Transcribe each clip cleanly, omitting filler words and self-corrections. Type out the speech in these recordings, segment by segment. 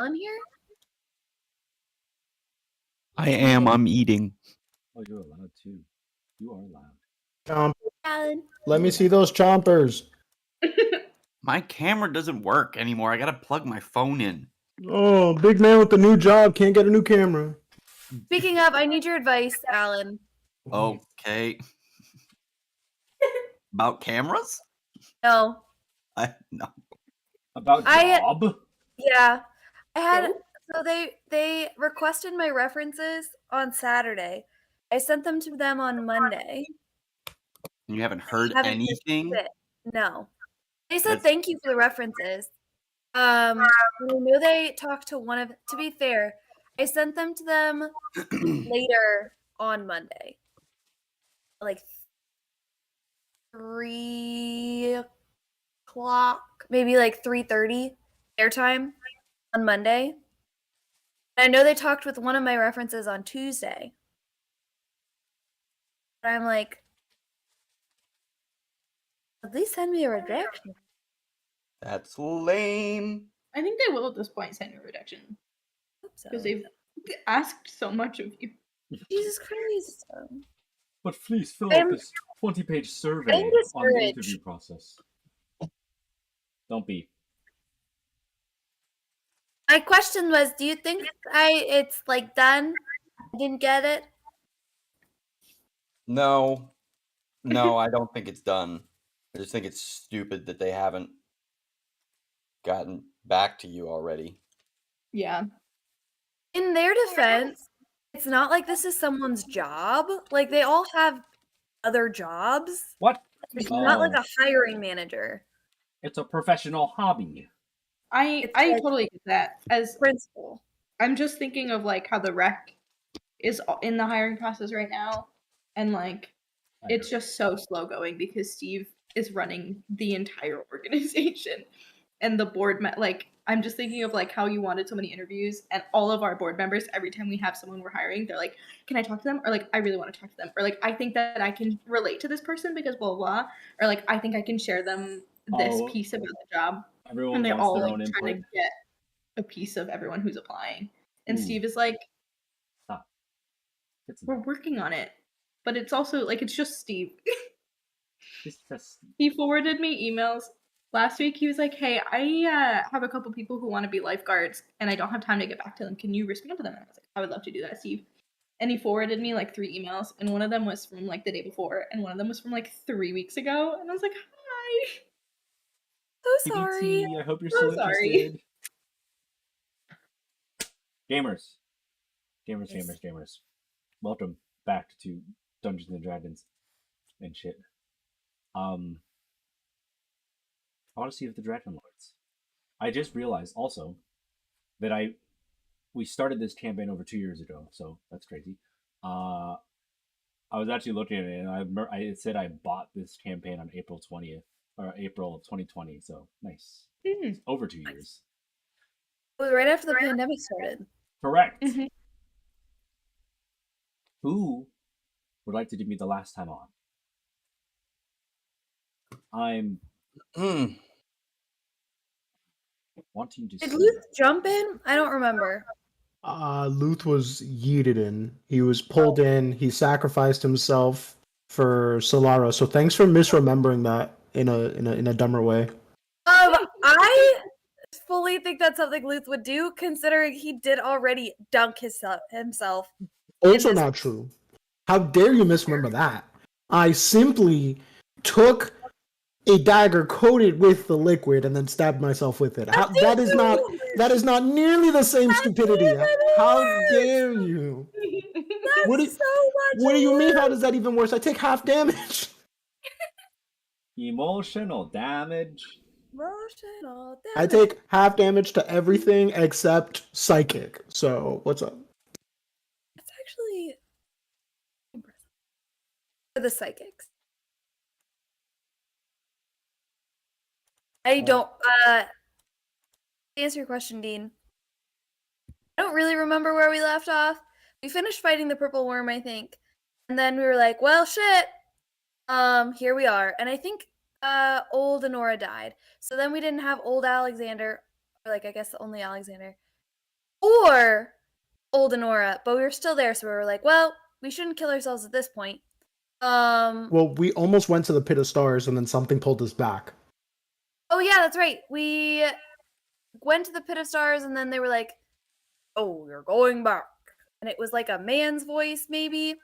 On here? I am. I'm eating. Oh, you're allowed to. You are allowed. Alan. Let me see those chompers. My camera doesn't work anymore. I gotta plug my phone in. Oh, big man with the new job can't get a new camera. Speaking of, I need your advice, Alan. Okay. About cameras? No. No. About job? Yeah. I had so they requested my references on Saturday. I sent them to them on Monday. You haven't heard anything? No. They said thank you for the references. I know they talked to one of. To be fair, I sent them to them later on Monday, like 3:00, maybe like 3:30 their time on Monday. I know they talked with one of my references on Tuesday. But I'm like, at least send me a rejection. That's lame. I think they will at this point send you a rejection. Because they've asked so much of you. Jesus Christ. But please fill out this 20-page survey on the interview process. Don't be. My question was, do you think it's like done? I didn't get it. No, I don't think it's done. I just think it's stupid that they haven't gotten back to you already. Yeah. In their defense, it's not like this is someone's job. Like, they all have other jobs. What? It's not like a hiring manager. It's a professional hobby. I totally get that. As principal. I'm just thinking of like how the rec is in the hiring process right now. And like, it's just so slow going because Steve is running the entire organization. And the board, I'm just thinking of like how you wanted so many interviews, and all of our board members, every time we have someone we're hiring, they're like, can I talk to them? Or like, I really want to talk to them. Or like, I think that I can relate to this person because blah, blah. Or like, I think I can share them this piece about the job. Everyone and they're wants all their like own trying input. to get a piece of everyone who's applying. And Ooh. Steve is like, Stop. We're working on it. But it's also like, it's just Steve. It's just... He forwarded me emails. Last week, he was like, hey, I have a couple people who want to be lifeguards, and I don't have time to get back to them. Can you respond to them? And I was like, I would love to do that, Steve. And he forwarded me like 3 emails, and one of them was from like the day before, and one of them was from like 3 weeks ago. And I was like, hi. So sorry. I hope you're So so sorry. interested. Gamers. Welcome back to Dungeons and Dragons and shit. Odyssey of the Dragonlords. I just realized also that we started this campaign over 2 years ago, so that's crazy. I was actually looking at it, and I said I bought this campaign on April 20th, or April of 2020, so nice. It's over 2 years. It was right after the pandemic started. Correct. Mm-hmm. Who would like to give me the last time on? I'm wanting to. Did Luke jump in? I don't remember. Luth was yeeted in. He was pulled in. He sacrificed himself for Solara. So thanks for misremembering that in a dumber way. I fully think that's something Luth would do, considering he did already dunk himself. Also not true. How dare you misremember that? I simply took a dagger coated with the liquid and then stabbed myself with it. That is not nearly the same stupidity. How dare you? What do you mean? How does that even worse? I take half damage. Emotional damage. I take half damage to everything except psychic. So what's up? It's actually impressive for the psychics. I don't to answer your question, Dean. I don't really remember where we left off. We finished fighting the purple worm, I think. And then we were like, well shit. Here we are. And I think old Honora died. So then we didn't have old Alexander, or like I guess only Alexander. or Old Enora, but we were still there, so we were like, well, we shouldn't kill ourselves at this point. Well, we almost went to the Pit of Stars, and then something pulled us back. Oh yeah, that's right. We went to the Pit of Stars, and then they were like, "Oh, you're going back," and it was like a man's voice, maybe.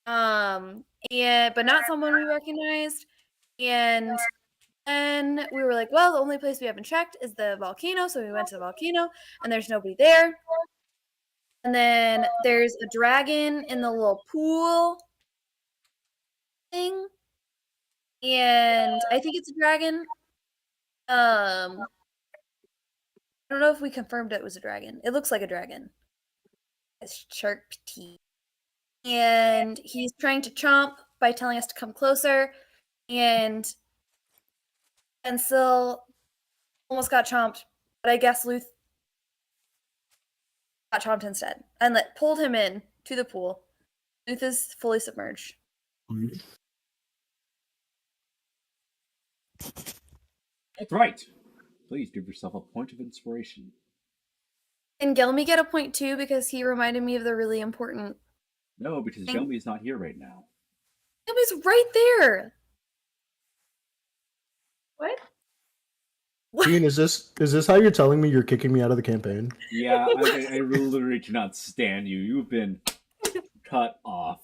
But not someone we recognized. And then we were like, well, the only place we haven't checked is the volcano, so we went to the volcano, and there's nobody there. And then there's a dragon in the little pool thing, and I think it's a dragon. I don't know if we confirmed it was a dragon. It looks like a dragon. It's sharp teeth. And he's trying to chomp by telling us to come closer. And Syl almost got chomped, but I guess Luth got chomped instead and pulled him in to the pool. Luth is fully submerged. That's right. Please give yourself a point of inspiration. And Gelmy get a point too because he reminded me of the really important. No, because Gelmy is not here right now. Gelmy's right there. What? Dean, is this how you're telling me you're kicking me out of the campaign? Yeah, I literally cannot stand you. You've been cut off.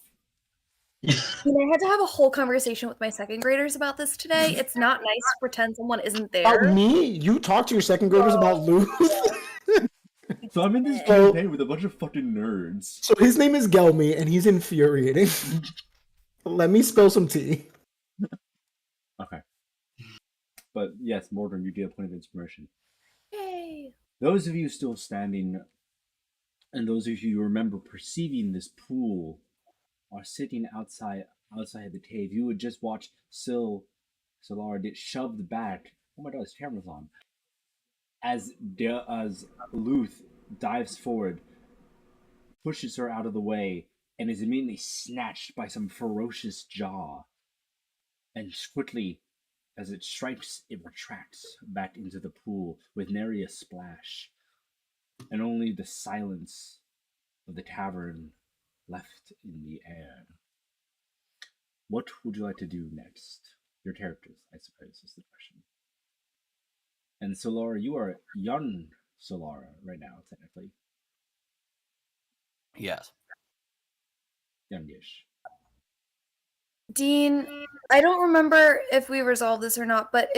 I had to have a whole conversation with my second graders about this today. It's not nice to pretend someone isn't there. About me? You talk to your second graders about Luth? So I'm in this campaign with a bunch of fucking nerds. So his name is Gelmy, and he's infuriating. Let me spill some tea. Okay. But yes, Mordrin, you get a point of inspiration. Yay. Those of you still standing, and those of you who remember perceiving this pool, are sitting outside the cave. You would just watch Solara get shoved back. Oh my god, his camera's on. As Luth dives forward, pushes her out of the way, and is immediately snatched by some ferocious jaw. And quickly, as it strikes, it retracts back into the pool with nary a splash, and only the silence of the tavern left in the air. What would you like to do next? Your characters, I suppose, is the question. And Solara, you are young Solara right now, technically. Yes. Youngish. Dean, I don't remember if we resolved this or not, but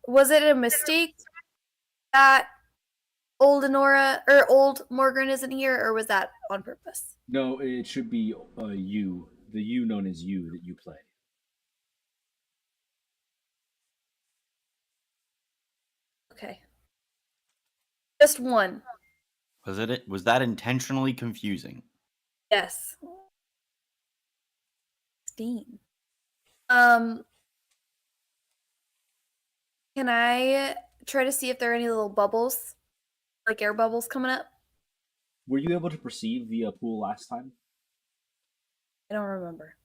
was it a mistake that old Enora or old Morgan isn't here, or was that on purpose? No, it should be you, the you known as you that you play. Okay. Just one. Was that intentionally confusing? Yes. Dean. Can I try to see if there are any little bubbles? Like air bubbles coming up? Were you able to perceive the pool last time? I don't remember.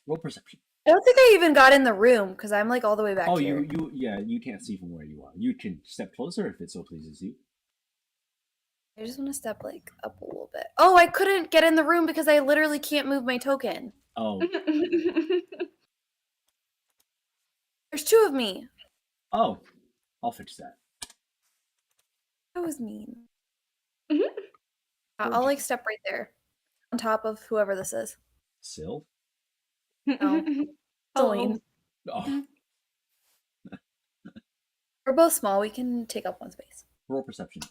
Roll perception. I don't think I even got in the room because I'm like all the way back here. You can't see from where you are. You can step closer if it so pleases you. I just want to step like up a little bit. Oh, I couldn't get in the room because I literally can't move my token. Oh. There's two of me. Oh. I'll fix that. That was mean. I'll like step right there. On top of whoever this is. Syl? No. Celine. Oh. We're both small. We can take up one space. Roll perception.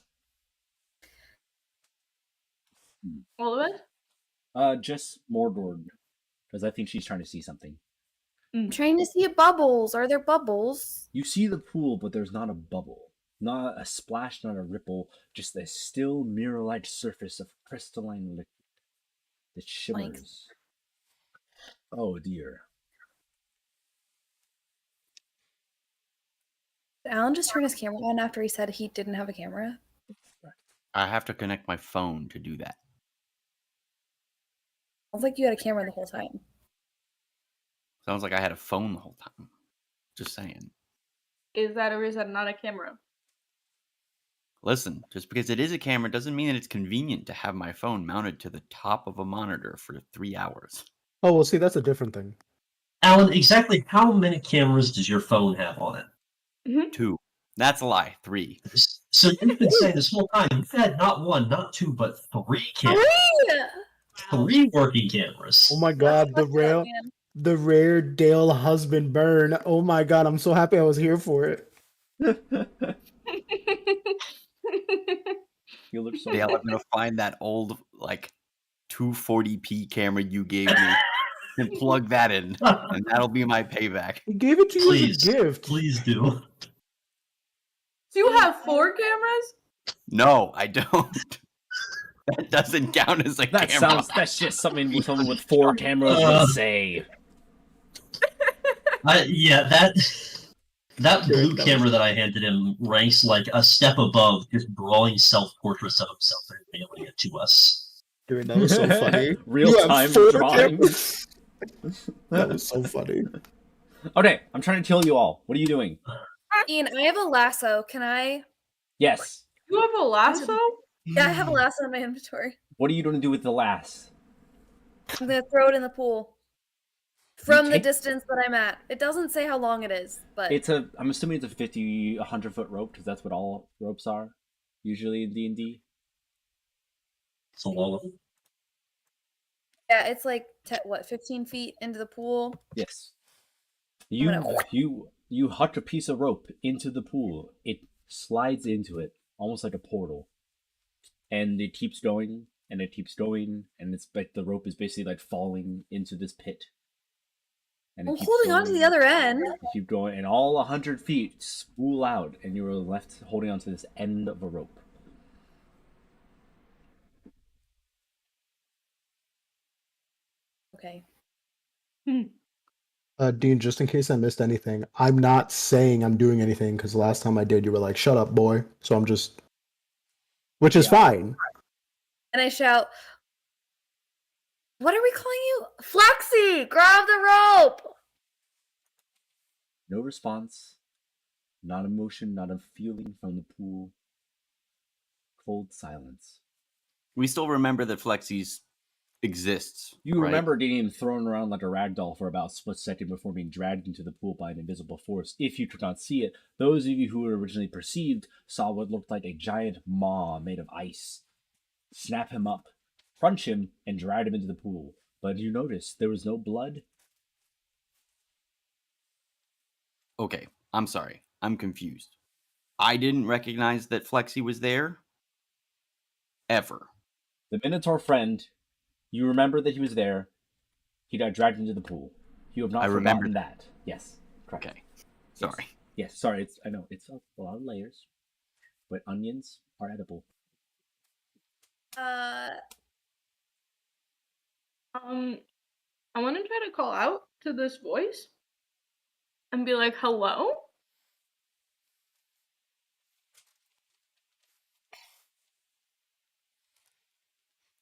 All of it? Just Mordor. Because I think she's trying to see something. I'm trying to see bubbles. Are there bubbles? You see the pool, but there's not a bubble. Not a splash, not a ripple. Just a still mirror-like surface of crystalline liquid that shimmers. Oh dear. Did Alan just turn his camera on after he said he didn't have a camera? I have to connect my phone to do that. Sounds like you had a camera the whole time. Sounds like I had a phone the whole time. Just saying. Is that or is that not a camera? Listen, just because it is a camera doesn't mean that it's convenient to have my phone mounted to the top of a monitor for 3 hours. Oh, well, see, that's a different thing. Alan, exactly how many cameras does your phone have on it? 2. That's a lie. 3. So you've been saying this whole time you've had not 1, not 2, but 3 cameras. 3 working cameras. Oh my god, the rare Dale husband burn. Oh my god, I'm so happy I was here for it. You look so Dale, I'm gonna find that old 240p camera you gave me and plug that in, and that'll be my payback. He gave it to you Please, as a gift. please do. Do you have 4 cameras? No, I don't. That doesn't count as a camera. That's just something someone with 4 cameras would say. Yeah, that blue camera that I handed him ranks like a step above just drawing self-portraits of himself and mailing it to us. Dude, that was so funny. Real-time drawing. That was so funny. Okay, I'm trying to kill you all. What are you doing? Ian, I have a lasso. Can I? Yes. You have a lasso? Yeah, I have a lasso in my inventory. What are you going to do with the lass? I'm gonna throw it in the pool. From the take- distance that I'm at. It doesn't say how long it is, but I'm assuming it's a 50, 100-foot rope, because that's what all ropes are, usually in D&D. It's a long one. yeah, it's 15 feet into the pool. Yes. gonna- You huck a piece of rope into the pool. It slides into it, almost like a portal. And it keeps going, and it keeps going, and it's like the rope is basically falling into this pit. And it I'm keeps holding on to going. the other end. You keep going, and all 100 feet spool out, and you are left holding onto this end of a rope. Okay. Dean, just in case I missed anything, I'm not saying I'm doing anything because last time I did, you were like, "Shut up, boy." So I'm just, which is fine. And I shout, "What are we calling you? Flaxy! Grab the rope!" No response, not a motion, not a feeling from the pool. Cold silence. We still remember that Flexi's exists. You right? remember getting him thrown around like a rag doll for about a split second before being dragged into the pool by an invisible force. If you could not see it, those of you who were originally perceived saw what looked like a giant maw made of ice snap him up, crunch him, and drag him into the pool. But you noticed there was no blood. Okay, I'm sorry. I'm confused. I didn't recognize that Flexi was there. Ever. The Minotaur friend, you remember that he was there. He got dragged into the pool. You have not I forgotten remembered that. Yes, correct. Okay. Sorry. Yes, sorry. I know it's a lot of layers, but onions are edible. I want to try to call out to this voice and be like, "Hello?"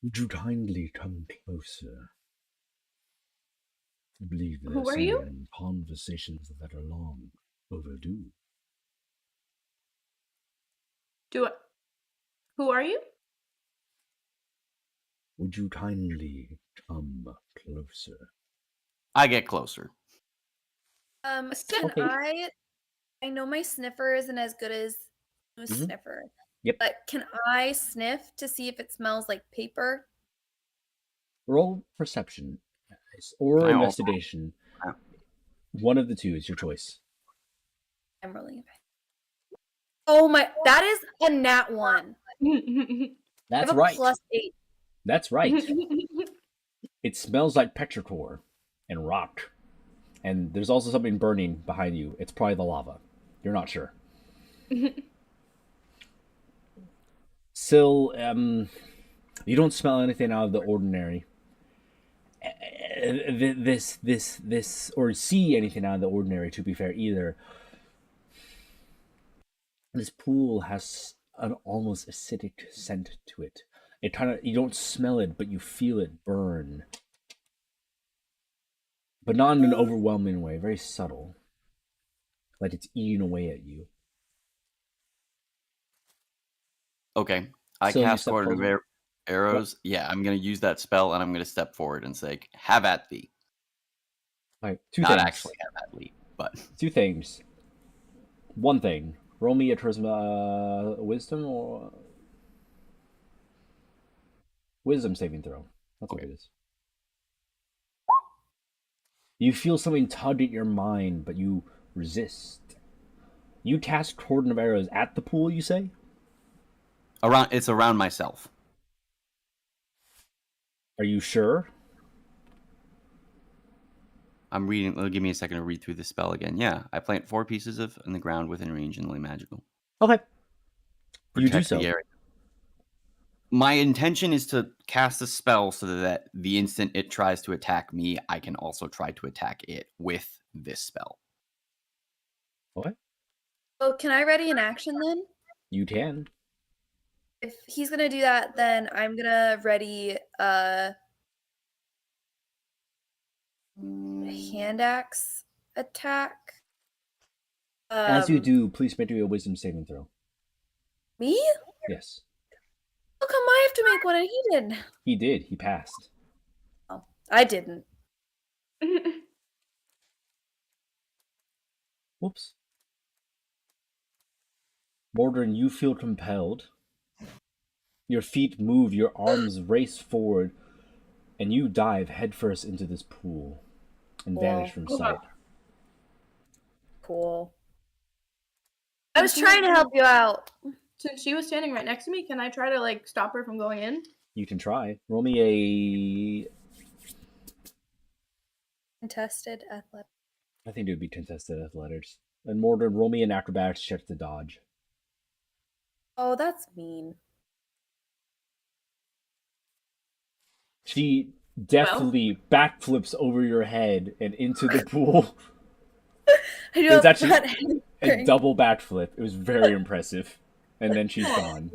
Would you kindly come closer? I believe Who are you? some conversations that are long overdue. Who are you? Would you kindly come closer? I get closer. Can Okay. I know my sniffer isn't as good as a Mhm. sniffer. Yep. But can I sniff to see if it smells like paper? Roll perception or I also- investigation. One of the two is your choice. I'm rolling it. Oh my, that is a nat 1. I That's have a right. +8. That's right. It smells like petrichor and rock. And there's also something burning behind you. It's probably the lava. You're not sure. Syl, you don't smell anything out of the ordinary. This, or see anything out of the ordinary, to be fair, either. This pool has an almost acidic scent to it. It kind of, you don't smell it, but you feel it burn. But not in an overwhelming way, very subtle. Like it's eating away at you. Okay. I So you cast step Cordon of forward? Arrows. Yeah, I'm going to use that spell, and I'm going to step forward and say, "Have at thee." All right, two Not things. actually have at thee, but Two things. One thing. Roll me a charisma, wisdom or wisdom saving throw. That's what Okay. it is. You feel something tug at your mind, but you resist. You cast Cordon of Arrows at the pool, you say? it's around myself. Are you sure? I'm reading. Give me a second to read through the spell again. Yeah, I plant 4 pieces of in the ground within range and only magical. Okay. You do Protect so. the area. My intention is to cast a spell so that the instant it tries to attack me, I can also try to attack it with this spell. Okay. Oh, can I ready an action then? You can. If he's gonna do that, then I'm gonna ready hand axe attack. As you do, please make me a wisdom saving throw. Me? Yes. How come I have to make one and he didn't? He did. He passed. Oh, I didn't. Whoops. Mordrin, you feel compelled. Your feet move, your arms race forward, and you dive headfirst into this pool and vanish from sight. Cool. I was trying to help you out. Since she was standing right next to me, can I try to like stop her from going in? You can try. Roll me Contested athletic. I think it would be contested athletics. And Mordrin, roll me an acrobatics check to dodge. Oh, that's mean. She deftly backflips over your head and into the pool. I It was actually not a double backflip. It was very impressive. And then she's gone.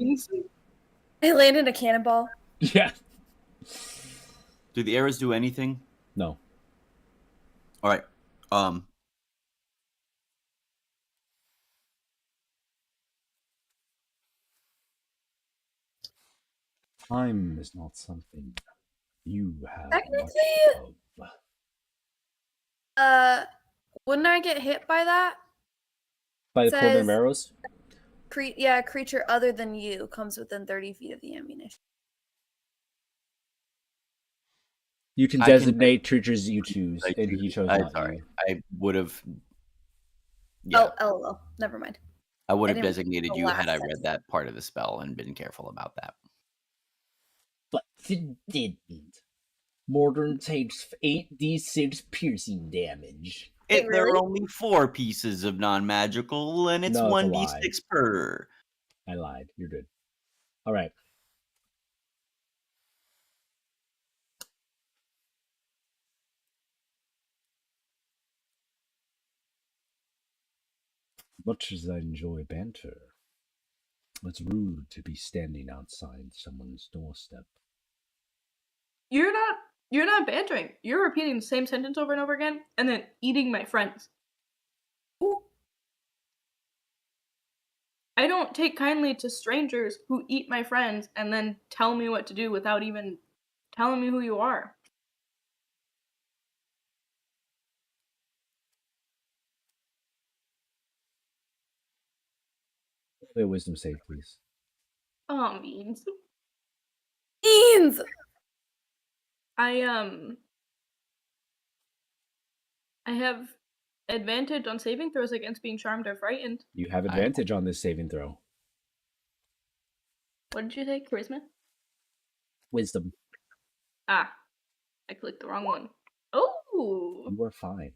I landed a cannonball. Yeah. Do the arrows do anything? No. All right. Time is not something you have Technically, much of. wouldn't I get hit by that? By the Cordon of says- Arrows? Yeah, creature other than you comes within 30 feet of the ammunition. You can I can designate creatures you choose, I and choose- he chose I- not sorry. you. I would have. Yeah, Oh, lol. Never mind. I would I have didn't designated the you had last I sentence. read that part of the spell and been careful about that. But you didn't. Mordrin takes 8d6 piercing damage. Wait, There are really? only 4 pieces of non-magical, and it's No, it's a 1d6 per. I lied. You're good. All right. Much as I enjoy banter, it's rude to be standing outside someone's doorstep. You're not bantering. You're repeating the same sentence over and over again and then eating my friends. Ooh. I don't take kindly to strangers who eat my friends and then tell me what to do without even telling me who you are. A wisdom save, please. Oh, means. Beans! I have advantage on saving throws against being charmed or frightened. You have advantage on this saving throw. What did you say? Charisma? Wisdom. Ah, I clicked the wrong one. Oh, You are fine.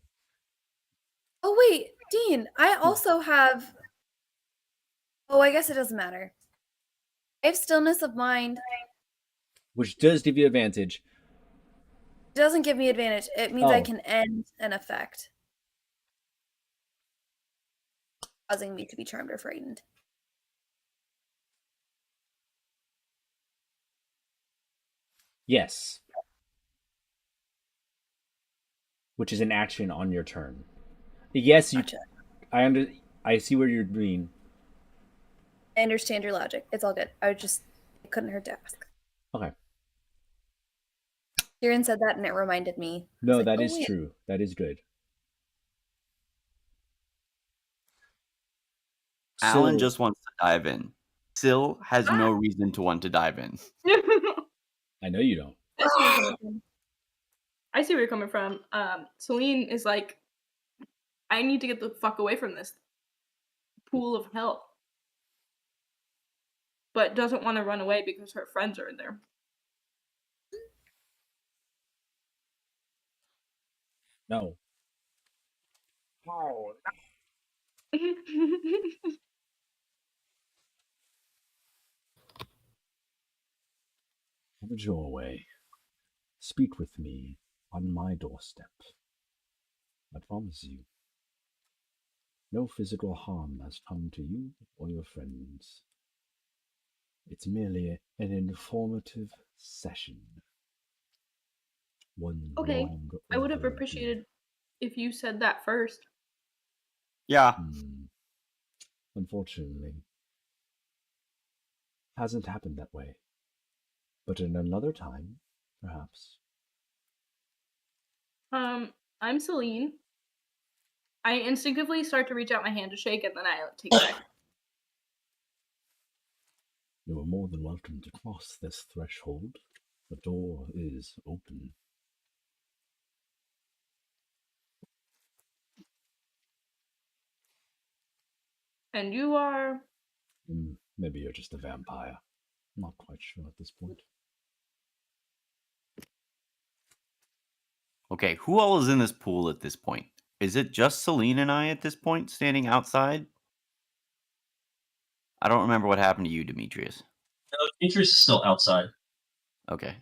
Oh, wait, Dean, I also have. Oh, I guess it doesn't matter. I have stillness of mind. Which does give you advantage. It doesn't give me advantage. It means I Oh. can end an effect, causing me to be charmed or frightened. Yes. Which is an action on your turn. Yes, you. Gotcha. I see where you're being. I understand your logic. It's all good. It couldn't hurt to ask. Okay. Kieran said that and it reminded me. No, It's like, that oh, is wait. true. That is good. Alan Syl- just wants to dive in. Syl has no reason to want to dive in. I know you don't. I see where you're coming from. I see where you're coming from. Celine is like, I need to get the fuck away from this pool of hell. But doesn't want to run away because her friends are in there. No. Oh. Have your way. Speak with me on my doorstep. I promise you, no physical harm has come to you or your friends. It's merely an informative session. One Okay, long I would have overdue. appreciated if you said that first. Yeah. Unfortunately, hasn't happened that way. But in another time, perhaps. I'm Celine. I instinctively start to reach out my hand to shake, and then I take it back. You are more than welcome to cross this threshold. The door is open. And you are... Maybe you're just a vampire. Not quite sure at this point. Okay, who all is in this pool at this point? Is it just Celine and I at this point standing outside? I don't remember what happened to you, Demetrius. No, Demetrius is still outside. Okay.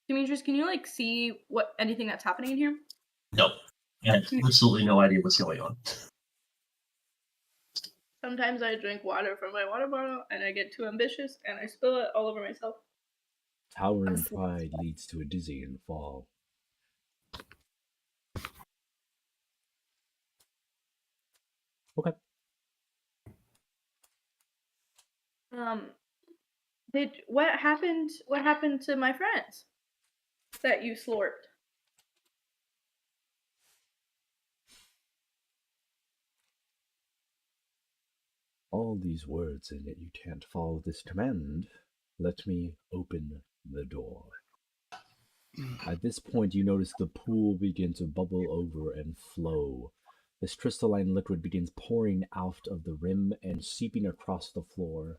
Demetrius, can you, like, see anything that's happening in here? No, I have absolutely no idea what's going on. Sometimes I drink water from my water bottle, and I get too ambitious, and I spill it all over myself. Towering pride leads to a dizzying fall. Okay. What happened to my friends that you slurped? All these words, and yet you can't follow this command. Let me open the door. At this point, you notice the pool begin to bubble over and flow. This crystalline liquid begins pouring out of the rim and seeping across the floor,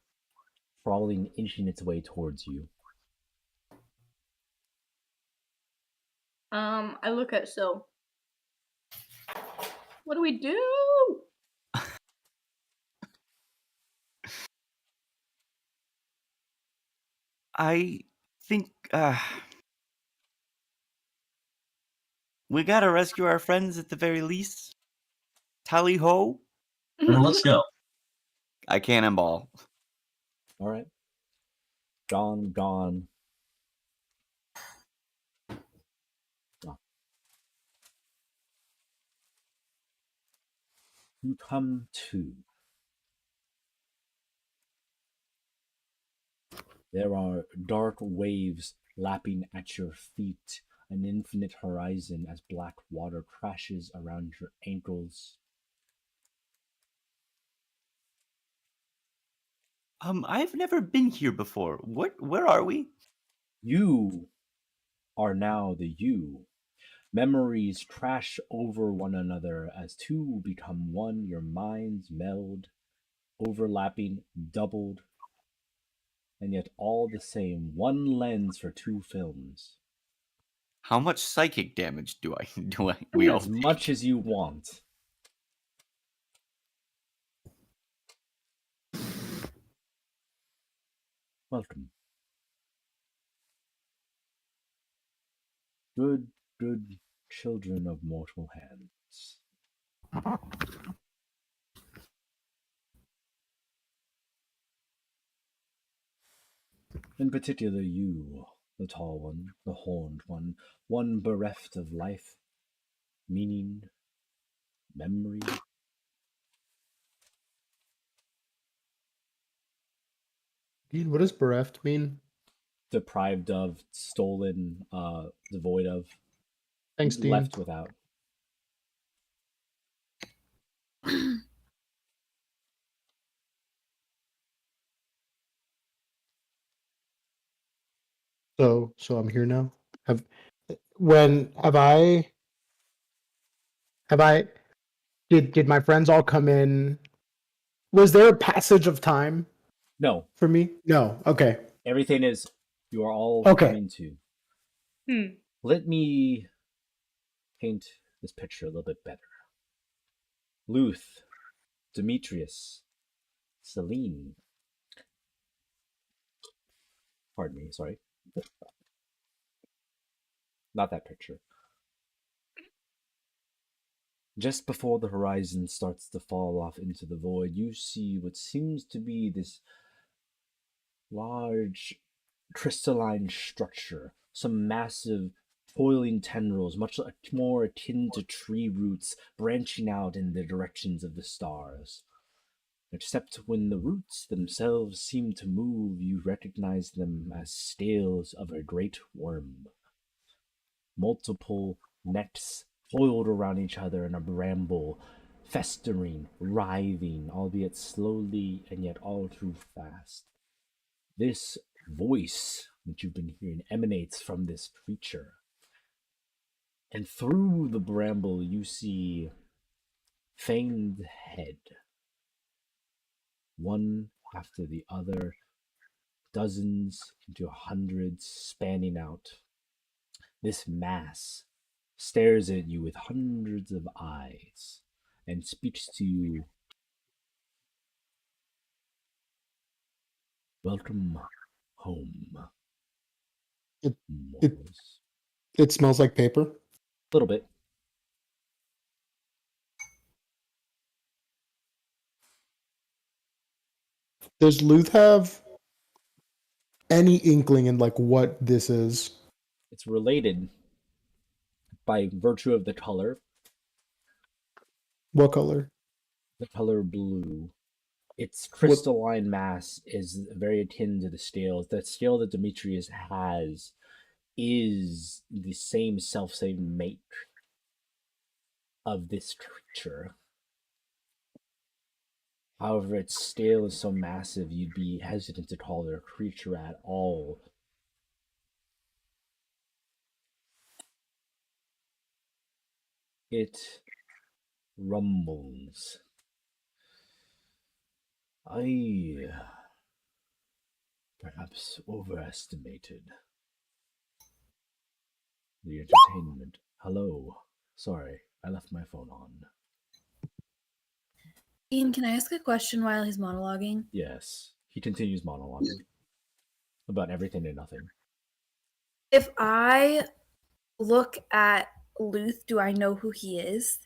crawling, inching its way towards you. I look at Sil. What do we do? I think we gotta rescue our friends at the very least. Tally ho! Then let's go. I cannonball. All right. Gone. You come to. There are dark waves lapping at your feet, an infinite horizon as black water crashes around your ankles. I've never been here before. Where are we? You are now the you. Memories crash over one another as two become one. Your minds meld, overlapping, doubled, and yet all the same. One lens for two films. How much psychic damage do we all As much as you want. Welcome. Good children of mortal hands. In particular you, the tall one, the horned one bereft of life, meaning, memory, Dean, what does bereft mean? Deprived of, stolen, devoid of, Thanks, Dean. left without. So I'm here now. Did my friends all come in? Was there a passage of time No, for me? No. Okay. everything is, you are all Okay. coming to. Hmm. Let me paint this picture a little bit better. Luth, Demetrius, Celine. Pardon me, sorry. Not that picture. Just before the horizon starts to fall off into the void, you see what seems to be this large crystalline structure, some massive toiling tendrils, much more akin to tree roots branching out in the directions of the stars. Except when the roots themselves seem to move, you recognize them as scales of a great worm. Multiple necks coiled around each other in a bramble, festering, writhing, albeit slowly and yet all too fast. This voice that you've been hearing emanates from this creature. And through the bramble, you see fanged head, one after the other, dozens into hundreds spanning out. This mass stares at you with hundreds of eyes and speaks to you. Welcome home. It- Mortals. It smells like paper. A little bit. Does Luth have any inkling in like what this is? It's related by virtue of the color What color? blue. Its crystalline mass is very akin to the scales. The scale that Demetrius has is the same make of this creature. However, its scale is so massive you'd be hesitant to call it a creature at all. It rumbles. I perhaps overestimated the entertainment. Hello. Sorry, I left my phone on. Ian, can I ask a question while he's monologuing? Yes. He continues monologuing about everything and nothing. If I look at Luth, do I know who he is?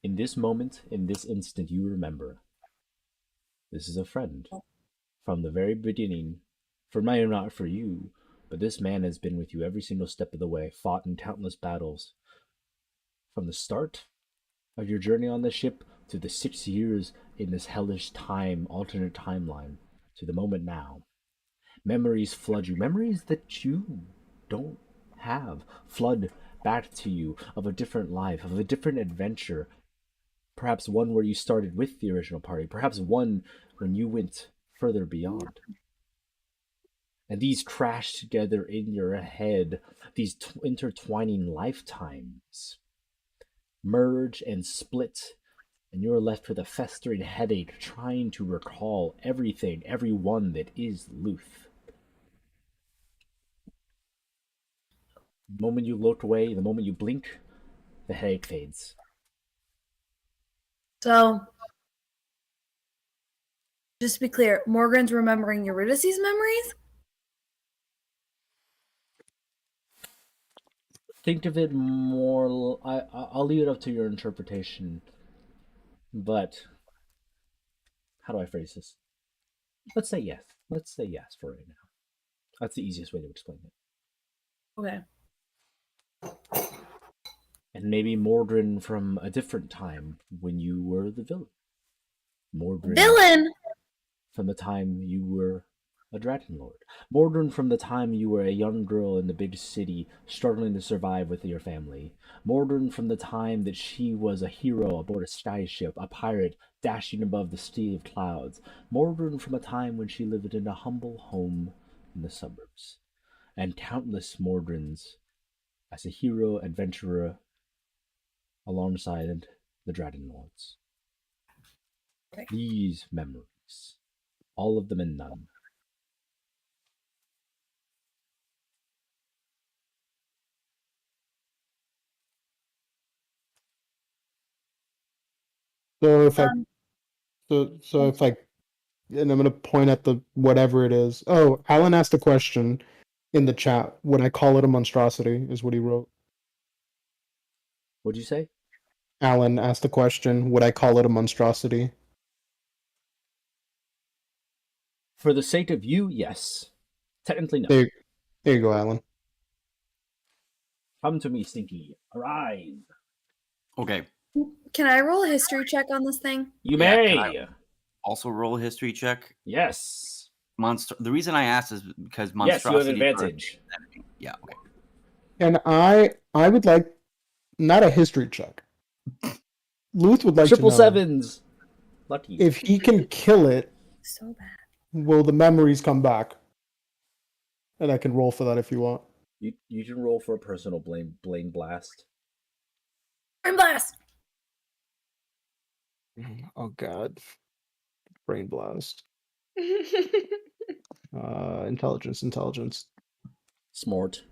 In this moment, in this instant, you remember. This is a friend. From the very beginning, for me or not for you, but this man has been with you every single step of the way, fought in countless battles. From the start of your journey on the ship to the 6 years in this hellish time, alternate timeline, to the moment now. Memories flood you, memories that you don't have, flood back to you of a different life, of a different adventure. Perhaps one where you started with the original party, perhaps one when you went further beyond. And these crash together in your head, these intertwining lifetimes merge and split, and you're left with a festering headache trying to recall everything, everyone that is Luth. The moment you look away, the moment you blink, the headache fades. So, just to be clear, Morgan's remembering Eurydice's memories? Think of it more. I'll leave it up to your interpretation. But how do I phrase this? Let's say yes. Let's say yes for right now. That's the easiest way to explain it. Okay. And maybe Mordrin from a different time when you were the villain. Mordrin Villain! from the time you were a Dragonlord. Mordrin from the time you were a young girl in the big city struggling to survive with your family. Mordrin from the time that she was a hero aboard a sky ship, a pirate dashing above the sea of clouds. Mordrin from a time when she lived in a humble home in the suburbs. And countless Mordrins as a hero adventurer alongside the Dragonlords. Okay. These memories, all of them and none. So if I Um, so if I and I'm gonna point at the whatever it is. Oh, Alan asked a question in the chat. Would I call it a monstrosity? Is what he wrote. What'd you say? Alan asked the question. Would I call it a monstrosity? For the sake of you, yes. Technically, no. There you go, Alan. Come to me, Stinky. Arise. Okay. Can I roll a history check on this thing? You Yeah, may. can Also roll a history check. Yes. The reason I asked is because Yes, you have monstrosity. advantage. Yeah. Okay. And I would like not a history check. Luth would like to Triple know sevens. Lucky. if he can kill it. So bad. Will the memories come back? And I can roll for that if you want. You can roll for a personal blame blast. Brain blast! Oh God. Brain blast. Intelligence. Smart.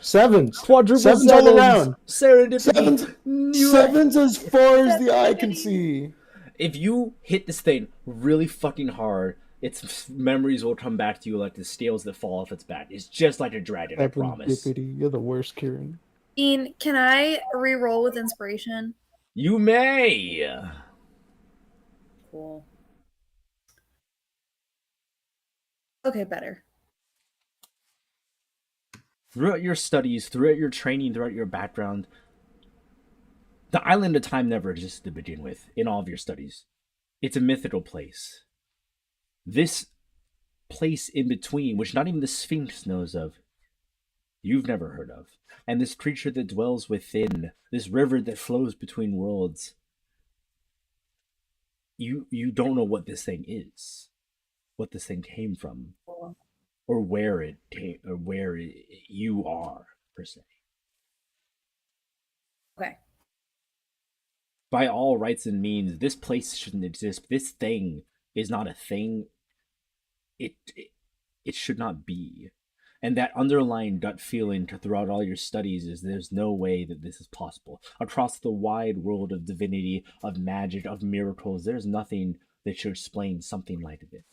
Sevens. Quadruple Sevens all around. Serendipity. Sevens as far as the eye can see. If you hit this thing really fucking hard, its memories will come back to you like the scales that fall off its back. It's just like a dragon, I promise. You're the worst, Kieran. Dean, can I re-roll with inspiration? You may. Cool. Okay, better. Throughout your studies, throughout your training, throughout your background, the Island of Time never existed to begin with in all of your studies. It's a mythical place. This place in between, which not even the Sphinx knows of, you've never heard of. And this creature that dwells within, this river that flows between worlds, you don't know what this thing is, what this thing came from, or where it came, or where you are, per se. Okay. By all rights and means, this place shouldn't exist. This thing is not a thing. It should not be. And that underlying gut feeling throughout all your studies is there's no way that this is possible. Across the wide world of divinity, of magic, of miracles, there's nothing that should explain something like this.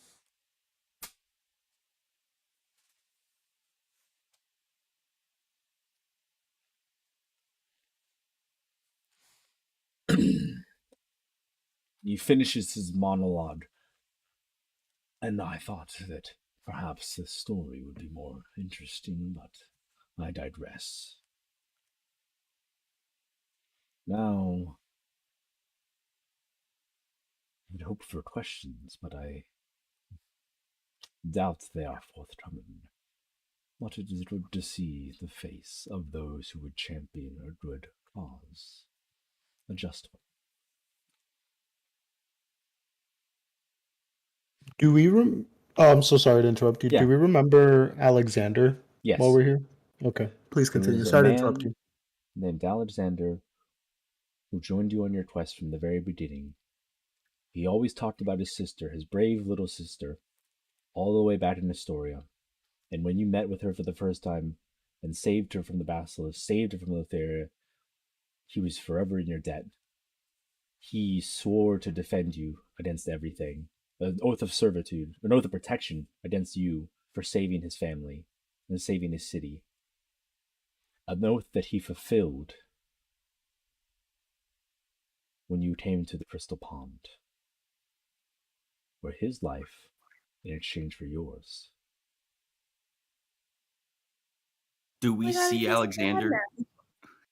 He finishes his monologue, and I thought that perhaps this story would be more interesting, but I digress. Now, I would hope for questions, but I doubt they are forthcoming. But it is good to see the face of those who would champion a good cause. A just one. Do we I'm so sorry to interrupt you. Yeah. Do we remember Alexander Yes. while we're here? Okay. Please There continue. was a Sorry to man interrupt you. named Alexander who joined you on your quest from the very beginning. He always talked about his sister, his brave little sister, all the way back in Astoria. And when you met with her for the first time and saved her from the basilisk, saved her from Lotharia, he was forever in your debt. He swore to defend you against everything. An oath of servitude, an oath of protection against you for saving his family and saving his city. An oath that he fulfilled when you came to the Crystal Pond, where his life in exchange for yours. Do we see Alexander?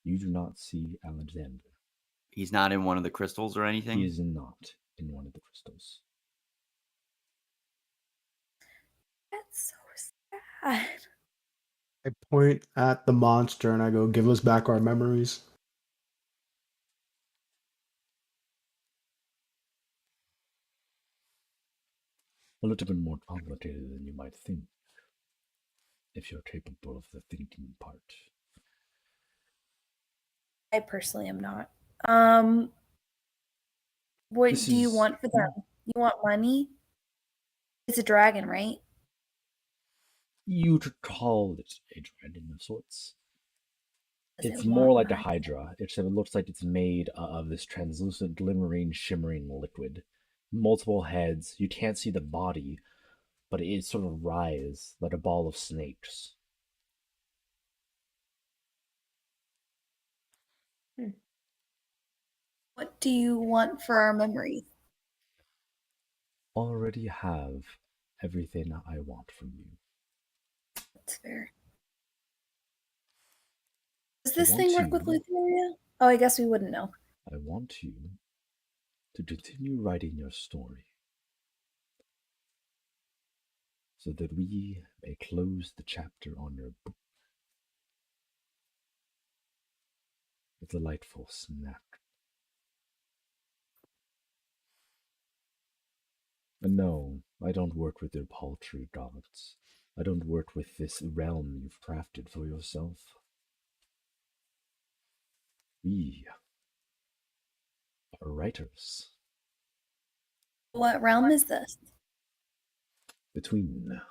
You do not see Alexander. He's not in one of the crystals or anything? He is not in one of the crystals. That's so sad. I point at the monster and I go, "Give us back our memories." A little bit more complicated than you might think, if you're capable of the thinking part. I personally am not. What This do you is- want for them? You want money? It's a dragon, right? You could call it a dragon of sorts. Does It's it more want like a money? hydra, except it looks like it's made of this translucent, glimmering, shimmering liquid. Multiple heads. You can't see the body, but it sort of writhes like a ball of snakes. What do you want for our memories? Already have everything I want from you. That's fair. Does I this want thing work with to- Lutheria? Oh, I guess we wouldn't know. I want you to continue writing your story so that we may close the chapter on your book. A delightful snack. And no, I don't work with your paltry gods. I don't work with this realm you've crafted for yourself. We are writers. What realm is this? Between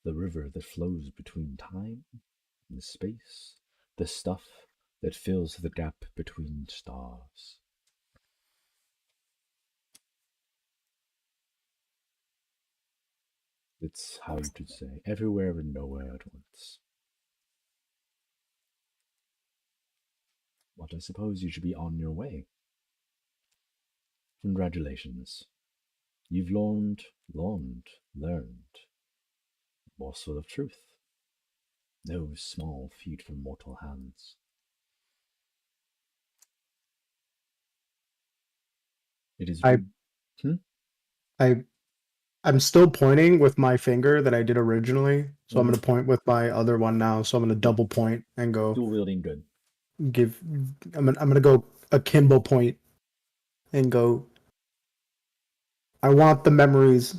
the river that flows between time and space, the stuff that fills the gap between stars. It's how you could say everywhere and nowhere at once. But I suppose you should be on your way. Congratulations. You've learned a morsel of truth. No small feat from mortal hands. It is. I- I'm still pointing with my finger that I did originally, so I'm Mhm. gonna point with my other one now. So I'm gonna double point and go Dual wielding good. give. I'm gonna go akimbo point and go. I want the memories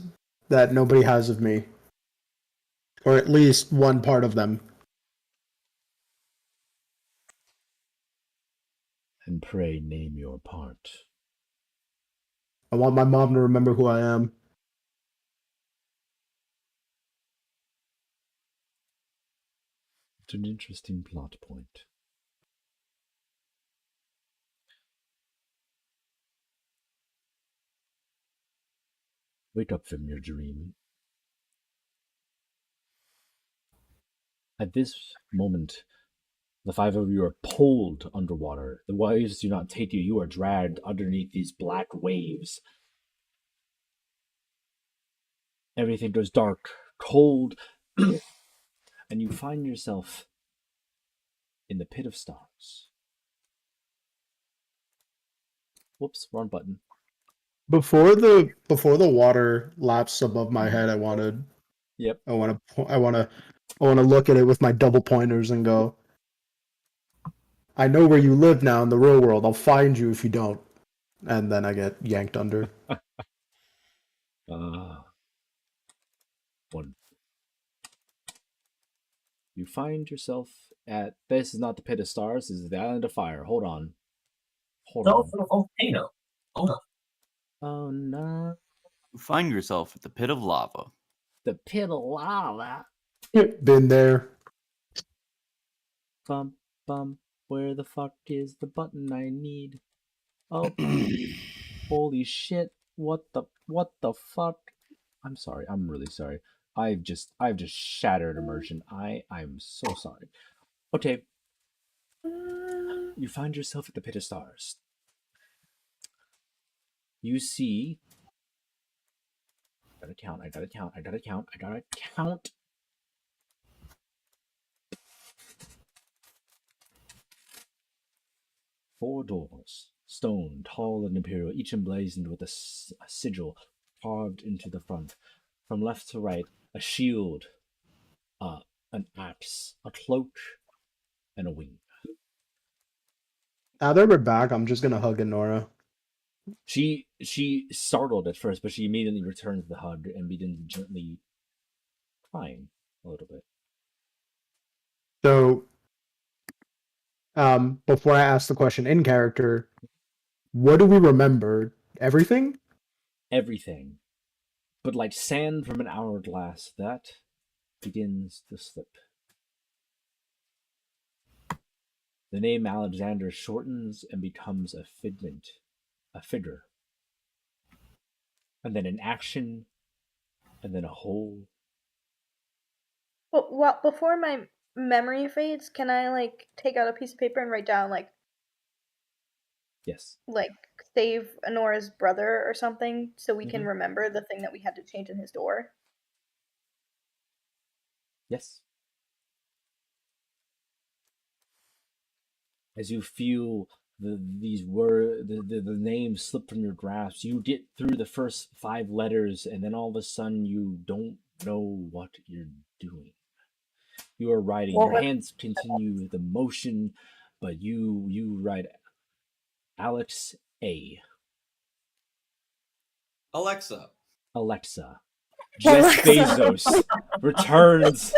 that nobody has of me, or at least one part of them. And pray name your part. I want my mom to remember who I am. It's an interesting plot point. Wake up from your dream. At this moment, the five of you are pulled underwater. The waves do not take you. You are dragged underneath these black waves. Everything goes dark, cold, and you find yourself in the pit of stars. Whoops, wrong button. Before the water laps above my head, Yep. I want to look at it with my double pointers and go. I know where you live now in the real world. I'll find you if you don't. And then I get yanked under. One. You find yourself at. This is not the pit of stars. This is the island of fire. Hold on. Hold No, on. volcano. Oh no. Oh no. You find yourself at the pit of lava. The pit of lava. Been there. Bum bum. Where the fuck is the button I need? Oh, holy shit! What the fuck? I'm sorry. I'm really sorry. I've just shattered immersion. I'm so sorry. Okay. You find yourself at the pit of stars. You see. I gotta count. 4 doors, stone, tall and imperial, each emblazoned with a sigil carved into the front. From left to right, a shield, an axe, a cloak, and a wing. Now that we're back, I'm just gonna hug Nora. She startled at first, but she immediately returned the hug and began gently crying a little bit. So, before I ask the question in character, what do we remember? Everything? Everything, but like sand from an hourglass, that begins to slip. The name Alexander shortens and becomes a figment, a figure, and then an action, and then a whole. But before my memory fades, can I like take out a piece of paper and write down like Yes. save Honora's brother or something so we can Mhm. remember the thing that we had to change in his door? Yes. As you feel these words, the names slip from your grasp, you get through the first 5 letters, and then all of a sudden you don't know what you're doing. You are writing. Your hands continue the motion, but you write Alex A. Alexa. Jeff Bezos returns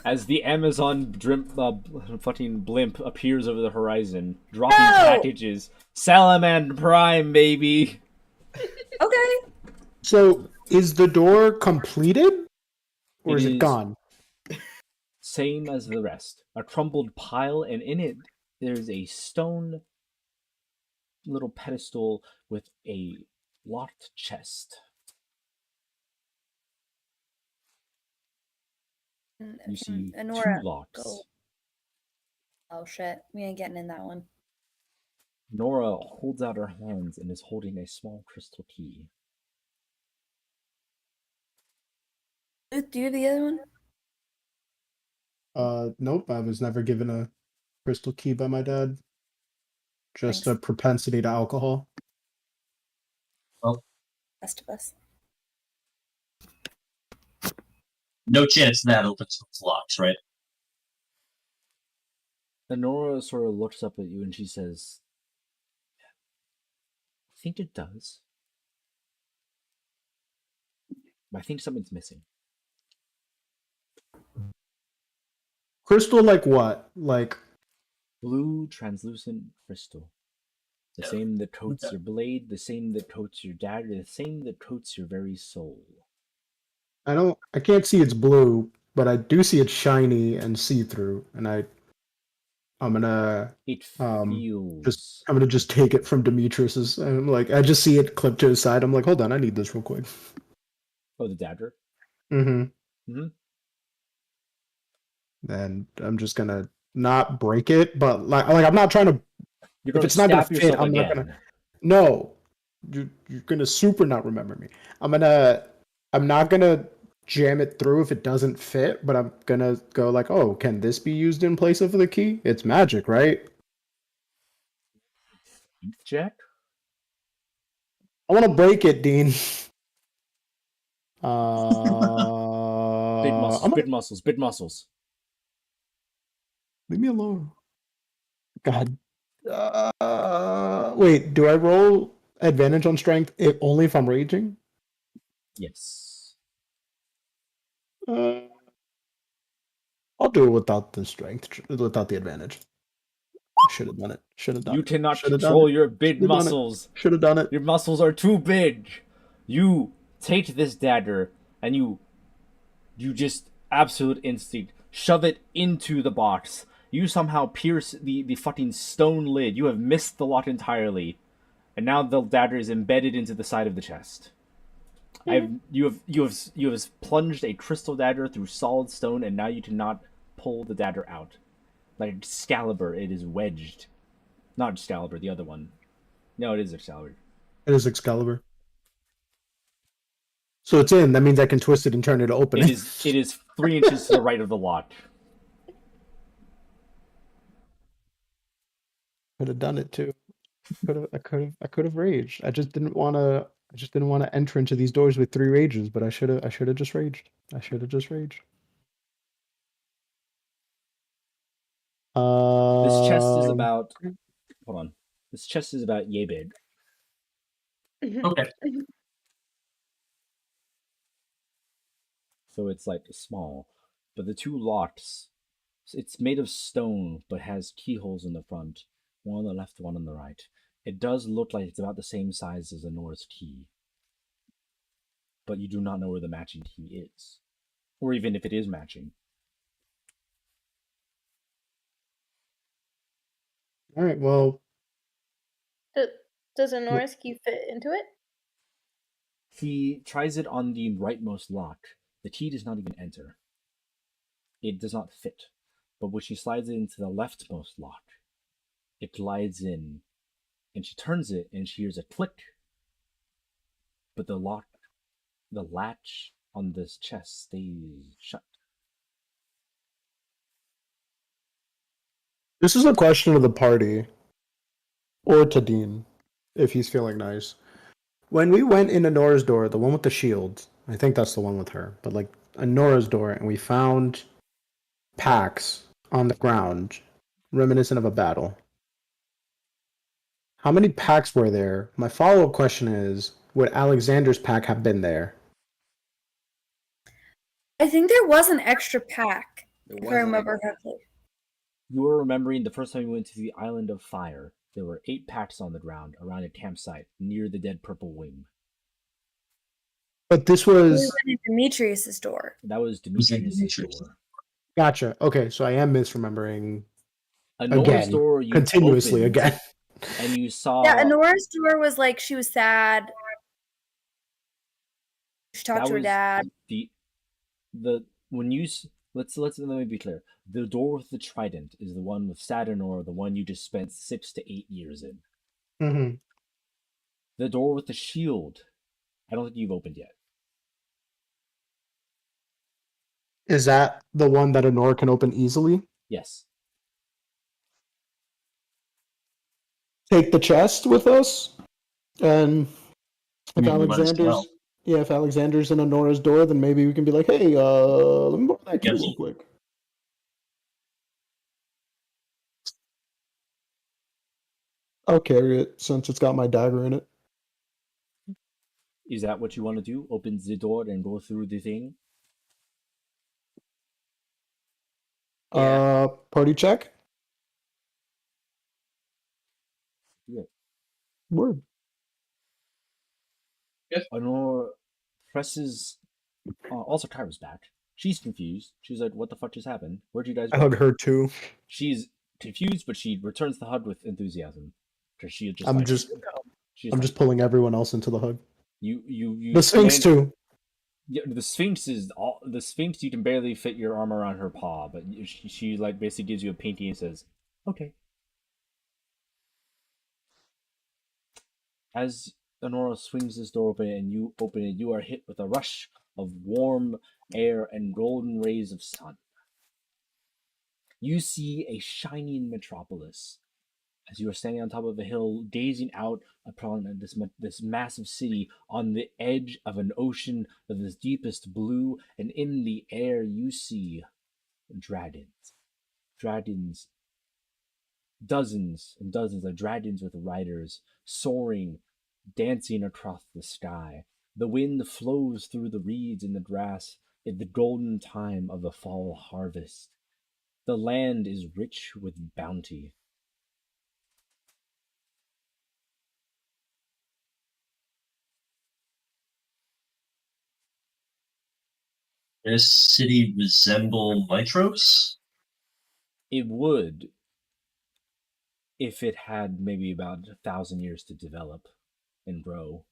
as the Amazon fucking blimp appears over the horizon, dropping packages. Salaman Prime, baby. Okay. So, is the door completed? Or is it gone? Same as the rest. A crumbled pile, and in it there's a stone little pedestal with a locked chest. You see Nora, 2 locks. go. Oh shit, we ain't getting in that one. Nora holds out her hands and is holding a small crystal key. Luke, do you have the other one? Nope, I was never given a crystal key by my dad. Just Thanks. a propensity to alcohol. Rest of us. No chance that opens those locks, right? And Nora sort of looks up at you and she says, I think it does. But I think something's missing. Crystal like what? Like Blue translucent crystal. The same that coats your blade, the same that coats your dagger, the same that coats your very soul. I can't see it's blue, but I do see it's shiny and see-through, and I'm gonna It feels. I'm gonna just take it from Demetrius's. I'm like, I just see it clipped to his side. I'm like, hold on, I need this real quick. Oh, the dagger? Mm-hmm. And I'm just gonna not break it, but like I'm not trying to. You're If gonna it's not gonna stab fit, yourself I'm again. not gonna. No, you're gonna super not remember me. I'm not gonna jam it through if it doesn't fit, but I'm gonna go like, oh, can this be used in place of the key? It's magic, right? Jack? I want to break it, Dean. Big muscles, big muscles, big muscles. Leave me alone. God. Wait, do I roll advantage on strength only if I'm raging? Yes. I'll do it without the strength, without the advantage. I should have done it. Should have done it. You cannot Should've control done it. your big Should've done it. muscles. Should have done it. Your muscles are too big. You take this dagger and you just absolute instinct shove it into the box. You somehow pierce the fucking stone lid. You have missed the lock entirely, and now the dagger is embedded into the side of the chest. You have plunged a crystal dagger through solid stone, and now you cannot pull the dagger out. Like Excalibur, it is wedged. Not Excalibur, the other one. No, it is Excalibur. It is Excalibur. So it's in. That means I can twist it and turn it to open it. It is 3 inches to the right of the lock. Could have done it too. I could have raged. I just didn't want to I just didn't want to enter into these doors with 3 rages, but I should have just raged. I should have just raged. This chest is about. Hold on. This chest is about yay big. Okay. So it's like small. But the 2 locks, it's made of stone, but has keyholes in the front. One on the left, one on the right. It does look like it's about the same size as a Norse key. But you do not know where the matching key is. Or even if it is matching. All right, well, Does a Norris key fit into it? He tries it on the rightmost lock. The key does not even enter. It does not fit. But when she slides it into the leftmost lock, it glides in. And she turns it and she hears a click. But the latch on this chest stays shut. this is a question of the party, or to Dean, if he's feeling nice. When we went into Nora's door, the one with the shield, I think that's the one with her, but like a Nora's door, and we found packs on the ground, reminiscent of a battle. How many packs were there? My follow-up question is, would Alexander's pack have been there? I think there was an extra pack, There if was I an remember correctly. You were remembering the first time you went to the Island of Fire. There were 8 packs on the ground around a campsite near the dead purple wing. But this We was went in Demetrius's door. That was Was that Demetrius' Demetrius? door. gotcha. Okay, so I am misremembering A Norse again, door you continuously opened, again. and you saw Yeah, Anora's door was like she was sad. She talked that to her was dad. the when you let's let me be clear. The door with the trident is the one with Sadanor, the one you just spent 6 to 8 years in. Mm-hmm. The door with the shield, I don't think you've opened yet. Is that the one that Honora can open easily? Yes. Take the chest with us, and I if mean, we might as well. if Alexander's in Honora's door, then maybe we can be like, hey, let me borrow that key Yes. real quick. I'll carry it since it's got my dagger in it. Is that what you want to do? Open the door and go through the thing? Yeah. Party check. Yeah. Word. Honor presses. Also, Kyra's back. She's confused. She's like, "What the fuck just happened? Where'd you guys I go?" hug her too. She's confused, but she returns the hug with enthusiasm because she just I'm like just she's I'm like, just pulling everyone else into the hug. you The Sphinx too. Yeah, the Sphinx is all the Sphinx. You can barely fit your arm around her paw, but she like basically gives you a pinky and says, "Okay." As Honora swings this door open and you open it, you are hit with a rush of warm air and golden rays of sun. You see a shining metropolis as you are standing on top of a hill, gazing out upon this massive city on the edge of an ocean of the deepest blue, and in the air you see dragons. Dragons, dozens and dozens of dragons with riders, soaring, dancing across the sky. The wind flows through the reeds and the grass at the golden time of the fall harvest. The land is rich with bounty. Does this city resemble Mitros? It would if it had maybe about 1,000 years to develop and grow.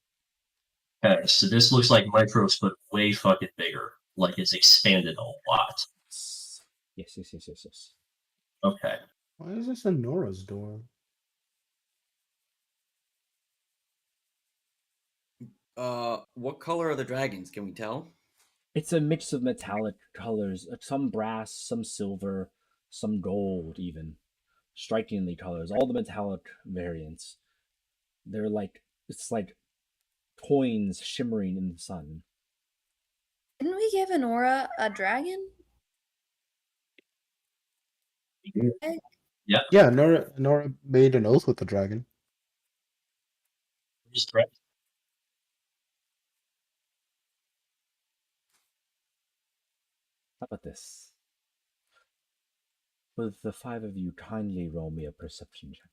Okay, so this looks like Mitros, but way fucking bigger. Like it's expanded a lot. Yes. Okay. Why is this in Nora's door? What color are the dragons? Can we tell? It's a mix of metallic colors, some brass, some silver, some gold, even. Strikingly colors, all the metallic variants. They're like, it's like coins shimmering in the sun. Didn't we give Enora a dragon? Yeah, Nora made an oath with the dragon. Just correct. How about this? Will the 5 of you kindly roll me a perception check?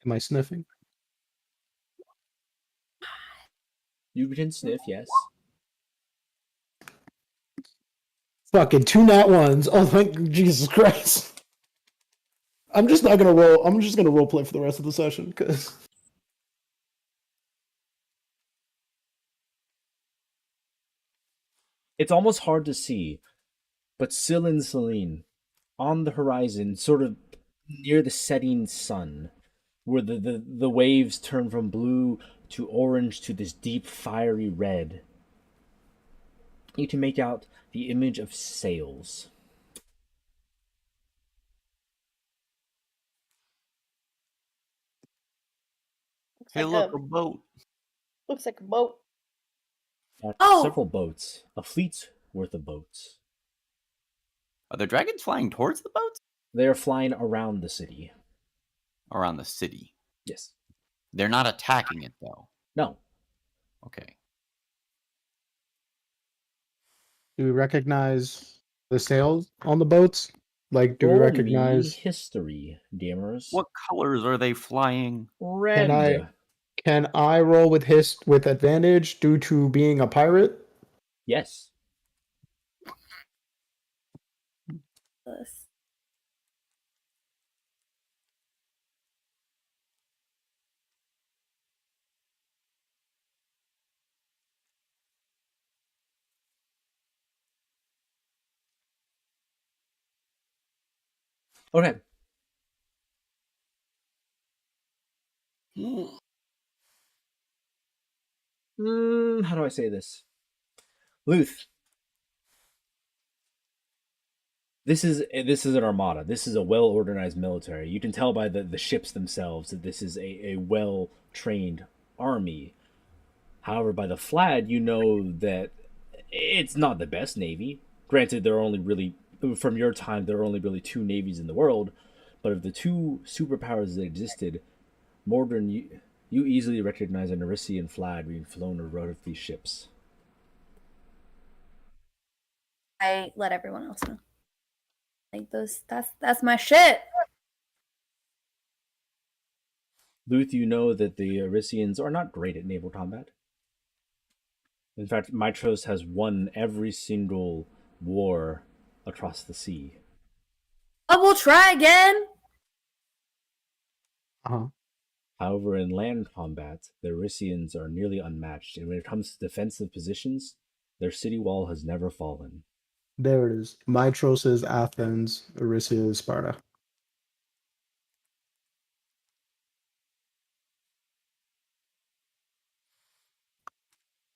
Am I sniffing? You can sniff, yes. Fucking 2 nat ones. Oh, thank Jesus Christ. I'm just not gonna roll. I'm just gonna role play for the rest of the session because It's almost hard to see, but Syl and Celine on the horizon, sort of near the setting sun, where the waves turn from blue to orange to this deep fiery red. You can make out the image of sails. Hey, look, a boat. Looks like a boat. That's Oh! several boats, a fleet's worth of boats. Are the dragons flying towards the boats? They are flying around the city. Around the city. Yes. They're not attacking it, though. No. Okay. do we recognize the sails on the boats? Like, do we Roll recognize? me history, gamers. What colors are they flying? Red. Can I roll with advantage due to being a pirate? Yes. This. Okay. How do I say this? Luth. This is an armada. This is a well-organized military. You can tell by the ships themselves that this is a well-trained army. However, by the flag, you know that it's not the best navy. Granted, there are only really, from your time, there are only really 2 navies in the world. But of the 2 superpowers that existed, Mordrin, you easily recognize a Nerisian flag being flown around these ships. I let everyone else know. Like that's my shit. Luth, you know that the Arisians are not great at naval combat. In fact, Mitros has won every single war across the sea. But we'll try again. Uh-huh. However, in land combat, the Arisians are nearly unmatched, and when it comes to defensive positions, their city wall has never fallen. There it is. Mitros is Athens, Erysia is Sparta.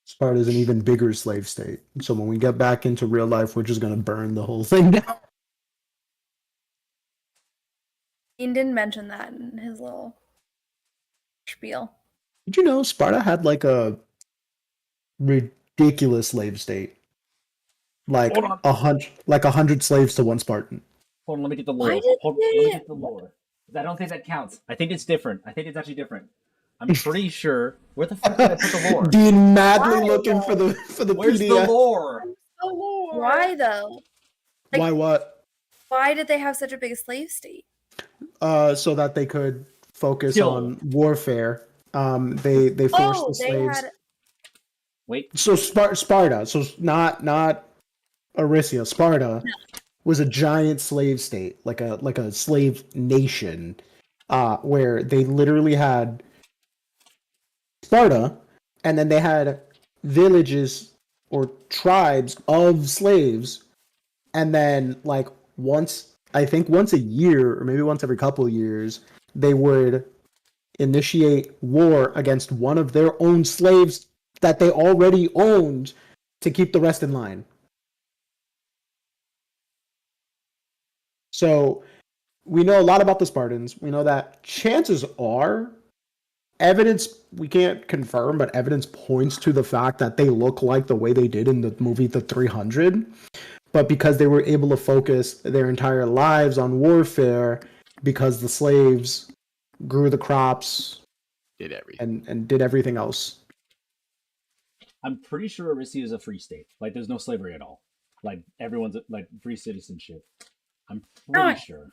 Sparta is an even bigger slave state. So when we get back into real life, we're just going to burn the whole thing down. Dean didn't mention that in his little spiel. Did you know Sparta had like a ridiculous slave state? Like Hold on. 100 slaves to 1 Spartan. Hold on, let me get the lore. Why did Let me get the lore. I don't think that counts. I think it's different. I think it's actually different. I'm pretty sure. Where the fuck did I put the lore? Dean madly Why, looking for the Where's PDF. the lore? Why though? Like, Why what? Why did they have such a big slave state? So that they could focus Kill. on warfare. They forced the They slaves. had Wait. So Sparta. So not Erysia. Sparta was a giant slave state, like a slave nation, where they literally had Sparta, and then they had villages or tribes of slaves, and then like once a year or maybe once every couple of years, they would initiate war against one of their own slaves that they already owned to keep the rest in line. So we know a lot about the Spartans. We know that chances are, evidence we can't confirm, but evidence points to the fact that they look like the way they did in the movie The 300. But because they were able to focus their entire lives on warfare, because the slaves grew the crops Did everything. and did everything else. I'm pretty sure Odyssey is a free state. Like, there's no slavery at all. Like, everyone's like free citizenship. I'm pretty sure.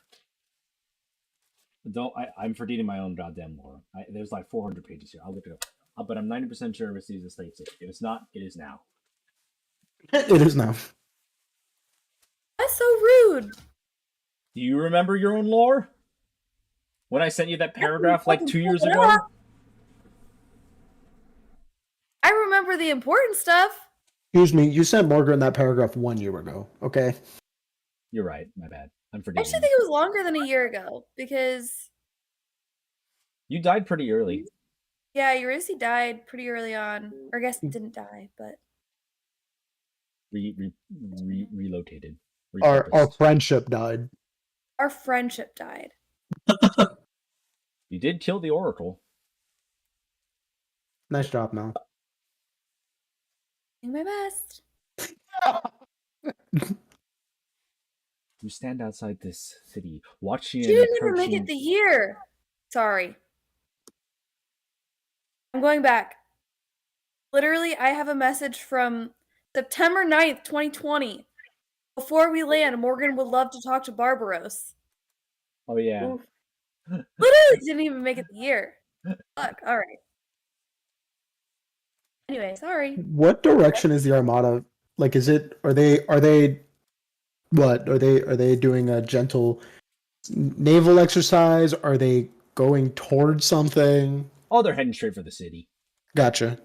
I'm forgetting my own goddamn lore. There's like 400 pages here. I'll look it up. But I'm 90% sure Odyssey is a slave state. If it's not, it is now. It is now. That's so rude. Do you remember your own lore? When I sent you that paragraph like 2 years ago? I remember the important stuff. Excuse me, you sent Morgan that paragraph 1 year ago, okay? You're right. My bad. I'm I forgetting. actually think it was longer than a year ago because You died pretty early. yeah, Eurydice died pretty early on. Or I guess didn't die, but Relocated. Our Repurposed. friendship died. our friendship died. You did kill the Oracle. Nice job, Mel. Doing my best. You stand outside this city, watching She an didn't even make approaching... it the year. Sorry. I'm going back. Literally, I have a message from September 9th, 2020. Before we land, Morgan would love to talk to Barbaros. Oh, yeah. Oof. Literally didn't even make it the year. Fuck, alright. Anyway, sorry. What direction is the Armada? Like, are they what? Are they doing a gentle naval exercise? Are they going towards something? Oh, they're heading straight for the city. Gotcha.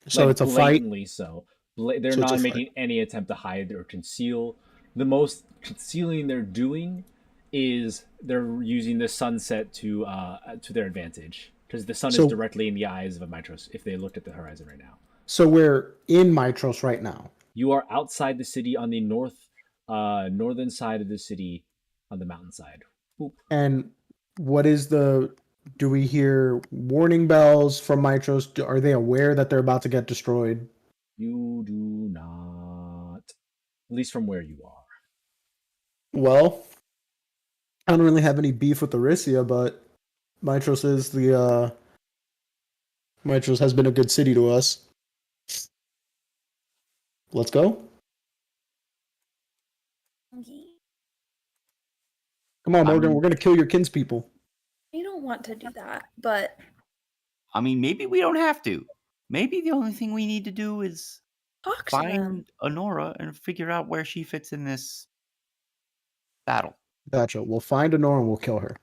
So Like, it's a fight. blatantly so. They're So it's a not fight. making any attempt to hide or conceal. The most concealing they're doing is they're using the sunset to their advantage. Because the sun So- is directly in the eyes of a Mitros if they looked at the horizon right now. So we're in Mitros right now. You are outside the city on the northern side of the city on the mountainside. Boop. And what is do we hear warning bells from Mitros? Are they aware that they're about to get destroyed? You do not. At least from where you are. Well, I don't really have any beef with Oryssea, but Mitros Mitros has been a good city to us. Let's go. Come on, Morgan. We're gonna kill your kinspeople. You don't want to do that, but I mean, maybe we don't have to. Maybe the only thing we need to do is talk to them. find Honora and figure out where she fits in this battle. Gotcha. We'll find Honora and we'll kill her.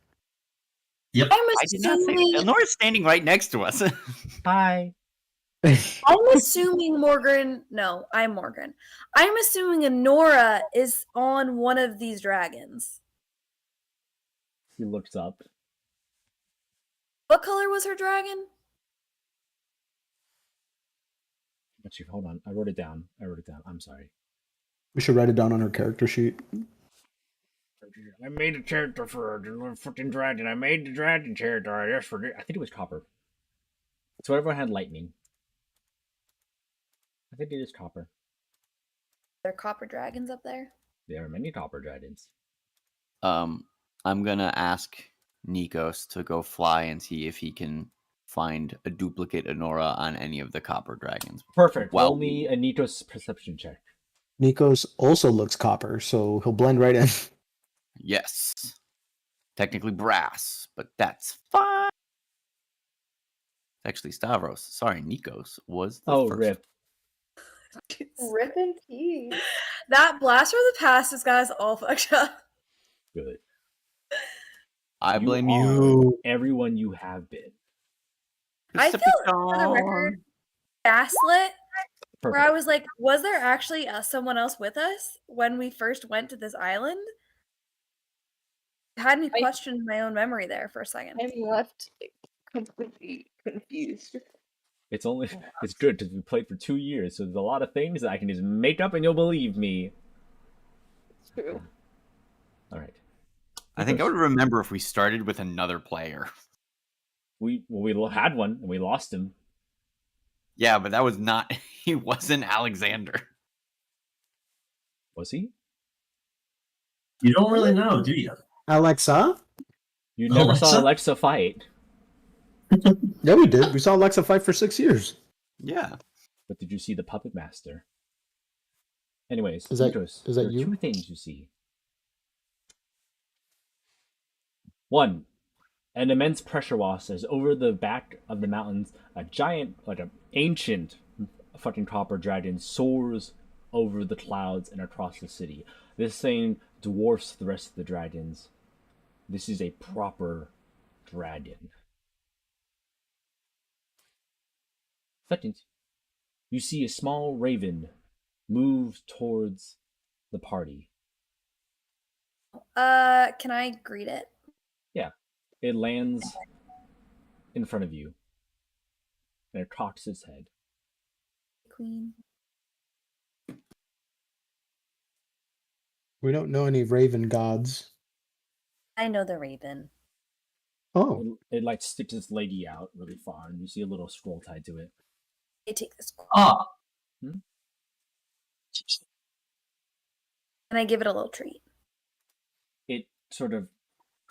Yep. I'm I did not say assuming, Honora's standing right next to us. Hi. I'm assuming Morgan. No, I'm Morgan. I'm assuming Honora is on one of these dragons. He looks up. What color was her dragon? Actually, hold on. I wrote it down. I'm sorry. We should write it down on her character sheet. I made a character for a fucking dragon. I made the dragon character. I think it was copper. So everyone had lightning. I think it is copper. There are copper dragons up there. There are many copper dragons. I'm gonna ask Nikos to go fly and see if he can find a duplicate Honora on any of the copper dragons. Perfect. Well- Roll me a Nikos perception check. Nikos also looks copper, so he'll blend right in. Yes. Technically brass, but that's fine. Actually, Stavros. Sorry, Nikos was the Oh, first. rip. Rip in peace. That blast from the past has got us all fucked up. Good. I You blame are you. Everyone you have been. I feel, for the record, gaslit. Where Perfect. I was like, was there actually someone else with us when we first went to this island? It had me question my own memory there for a second. I'm left completely confused. It's good because we played for 2 years, so there's a lot of things that I can just make up and you'll believe me. It's true. All right. I think I would remember if we started with another player. We had one and we lost him. Yeah, but that was not. He wasn't Alexander. Was he? You don't really know, do you? Alexa? You never saw Alexa? Alexa fight. Yeah, we did. We saw Alexa fight for 6 years. Yeah. But did you see the puppet master? Anyways, Is that- Idris, is that there are you? 2 things you see. 1, an immense pressure wasp as over the back of the mountains, a giant, like an ancient fucking copper dragon soars over the clouds and across the city. This thing dwarfs the rest of the dragons. This is a proper dragon. Second, you see a small raven move towards the party. Can I greet it? It lands in front of you, and it cocks its head. Queen. We don't know any raven gods. I know the raven. Oh, It like sticks its lady out really far, and you see a little scroll tied to it. I take this Ah. Hmm? and I give it a little treat. It sort of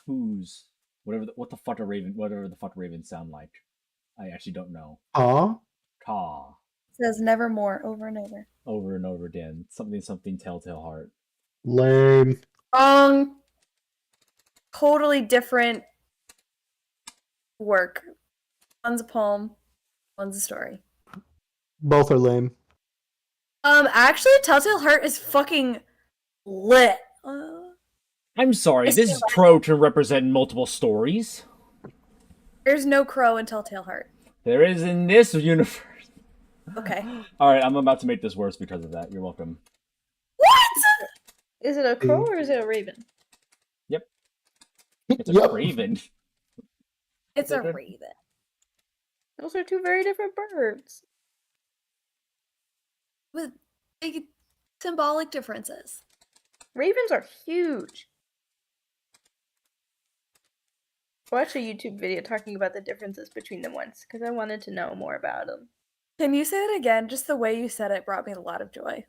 coos whatever the fuck ravens sound like. I actually don't know. aw. Caw. It says nevermore over and over. Over and over again. Something telltale heart. Lame. Totally different work. One's a poem, one's a story. Both are lame. Actually, Telltale Heart is fucking lit. I'm sorry, It's this still- crow can represent multiple stories. There's no crow in Telltale Heart. There is in this universe. Okay. Alright, I'm about to make this worse because of that. You're welcome. What? Is it a crow or is it a raven? It's a Yep. raven. It's a raven. Those are 2 very different birds. With big symbolic differences. Ravens are huge. I watched a YouTube video talking about the differences between them once because I wanted to know more about them. Can you say that again? Just the way you said it brought me a lot of joy.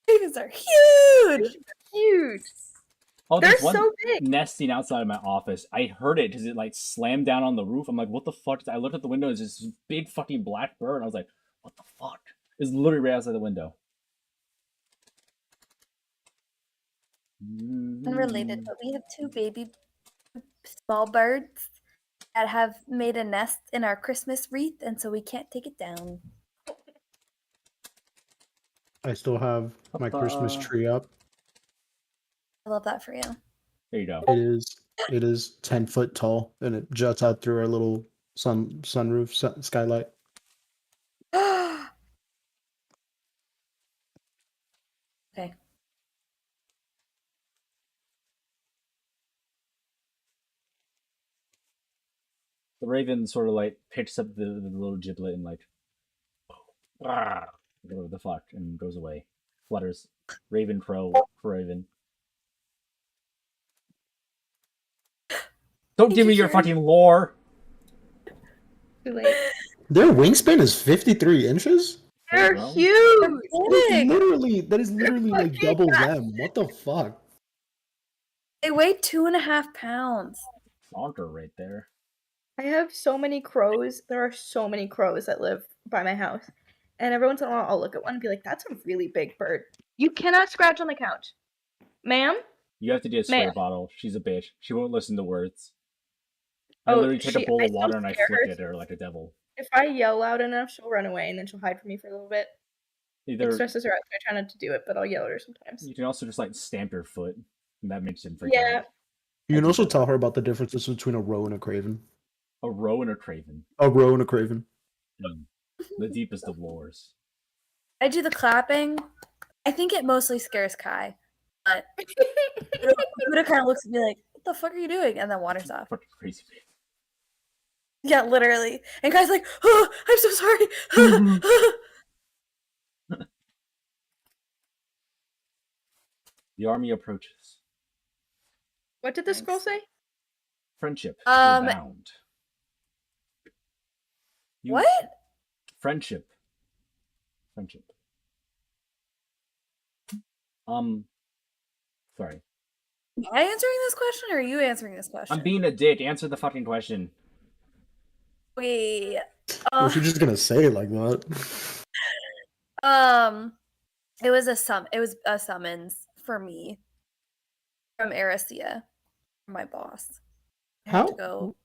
Ravens are huge! Huge. Oh, They're there's one so big. nesting outside of my office. I heard it because it like slammed down on the roof. I'm like, what the fuck? I looked at the window. It's this big fucking black bird. I was like, what the fuck? It's literally right outside the window. Unrelated, but we have 2 baby small birds that have made a nest in our Christmas wreath, and so we can't take it down. I still have my Christmas tree up. I love that for you. There you go. It is 10 foot tall, and it juts out through our little sunroof skylight. Okay. The raven sort of like picks up the little giblet and like, whatever the fuck, and goes away. Flutters. Raven, crow, raven. Don't give me your fucking lore. Too late. Their wingspan is 53 inches? They're Well, huge. That is literally like double them. What the fuck? They weigh 2.5 pounds. Honker right there. I have so many crows. There are so many crows that live by my house. And every once in a while, I'll look at one and be like, that's a really big bird. You cannot scratch on the couch. Ma'am? You have to get a spray Man. bottle. She's a bitch. She won't listen to words. I Oh, literally take a bowl I of water still and I scare flick her. at her like a devil. If I yell loud enough, she'll run away and then she'll hide from me for a little bit. It Either stresses her out, so I try not to do it, but I'll yell at her sometimes. you can also just like stamp her foot, and that makes him freak Yeah. out. You can also tell her about the differences between a roe and a craven. A roe and a craven. A roe and a craven. The deepest of lores. I do the clapping. I think it mostly scares Kai. But Buddha kind of looks at me like, what the fuck are you doing? And then wanders off. Fucking crazy. Yeah, literally. And Kai's like, oh, I'm so sorry. The army approaches. What did the scroll say? Friendship. Um, You're bound. You- What? Friendship. Friendship. Sorry. Am I answering this question or are you answering this question? I'm being a dick. Answer the fucking question. Wait. Was you just gonna say it like that? It was a summons for me from Aricia, my boss. I had to How? go.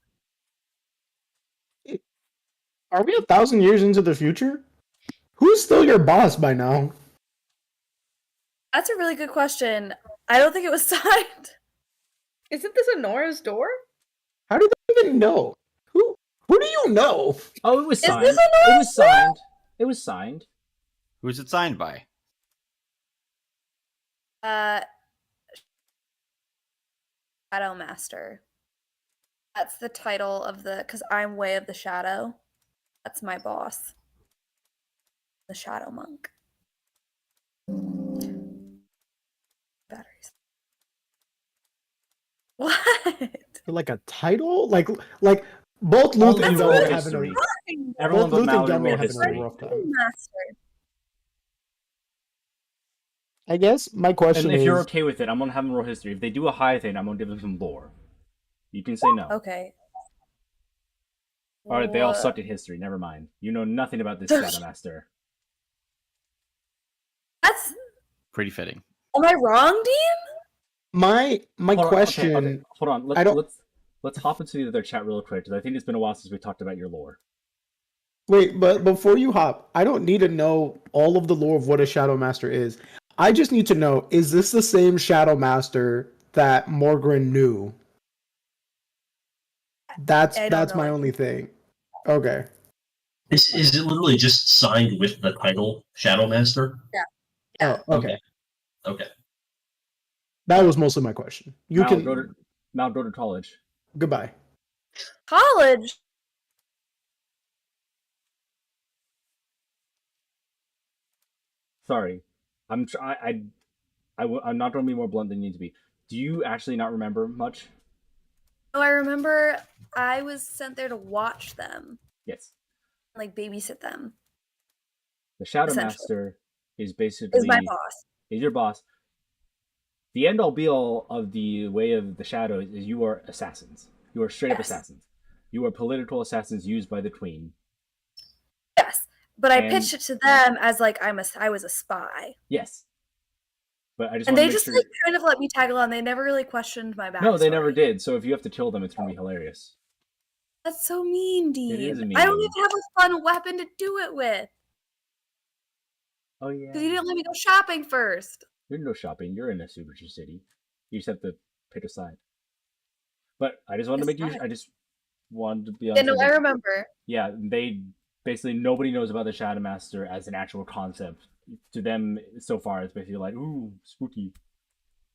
Are we 1,000 years into the future? Who's still your boss by now? That's a really good question. I don't think it was signed. Isn't this Honora's door? How do they even know? Who do you know? Oh, it was Is signed. this It a was signed. It was signed. Who's it signed by? Shadow Master. That's the title of because I'm Way of the Shadow. That's my boss. The Shadow Monk. Batteries. What? Like a title? Like both All Luth of and you Gunnar roll having history. a Everyone both but Luth and Mallory Gunnar roll having a history. rough Shadow time. Master. I guess my question And if is, you're okay with it, I'm gonna have them roll history. If they do a high thing, I'm gonna give them some lore. You can say no. Okay. Alright, they all Wha- suck at history. Never mind. You know nothing about this Shadow Master. That's. Pretty fitting. Am I wrong, Dean? my Hold on, question. okay. Hold on. I don't- Let's hop into the other chat real quick because I think it's been a while since we talked about your lore. Wait, but before you hop, I don't need to know all of the lore of what a Shadow Master is. I just need to know, is this the same Shadow Master that Morgren knew? That's I don't know my it. only thing. Okay. Is it literally just signed with the title Shadow Master? Yeah. Oh, okay. Okay. That was mostly my question. You Mal, can go to college. goodbye. College. Sorry, I'm not going to be more blunt than you need to be. Do you actually not remember much? Oh, I remember I was sent there to watch them, Yes. like babysit them. The Shadow Essentially. Master is basically Is my boss. Is your boss. The end all be all of the Way of the Shadow is you are assassins. You are straight up Yes. assassins. You are political assassins used by the Queen. Yes, but I And- pitched it to them as like I was a spy, Yes. But I just and want to they make just sure. like kind of let me tag along. They never really questioned my backstory. No, they never did. So if you have to kill them, it's gonna be hilarious. That's so mean, Dean. is I don't mean. even have a fun weapon to do it with Oh yeah. because you didn't let me go shopping first. You're no shopping. You're in a super city. You just have to pick a side. But I just wanted to make you. Decide. I just wanted to be on. Yeah, no, I remember. Yeah, they basically nobody knows about the Shadow Master as an actual concept. To them, so far, it's basically like ooh spooky,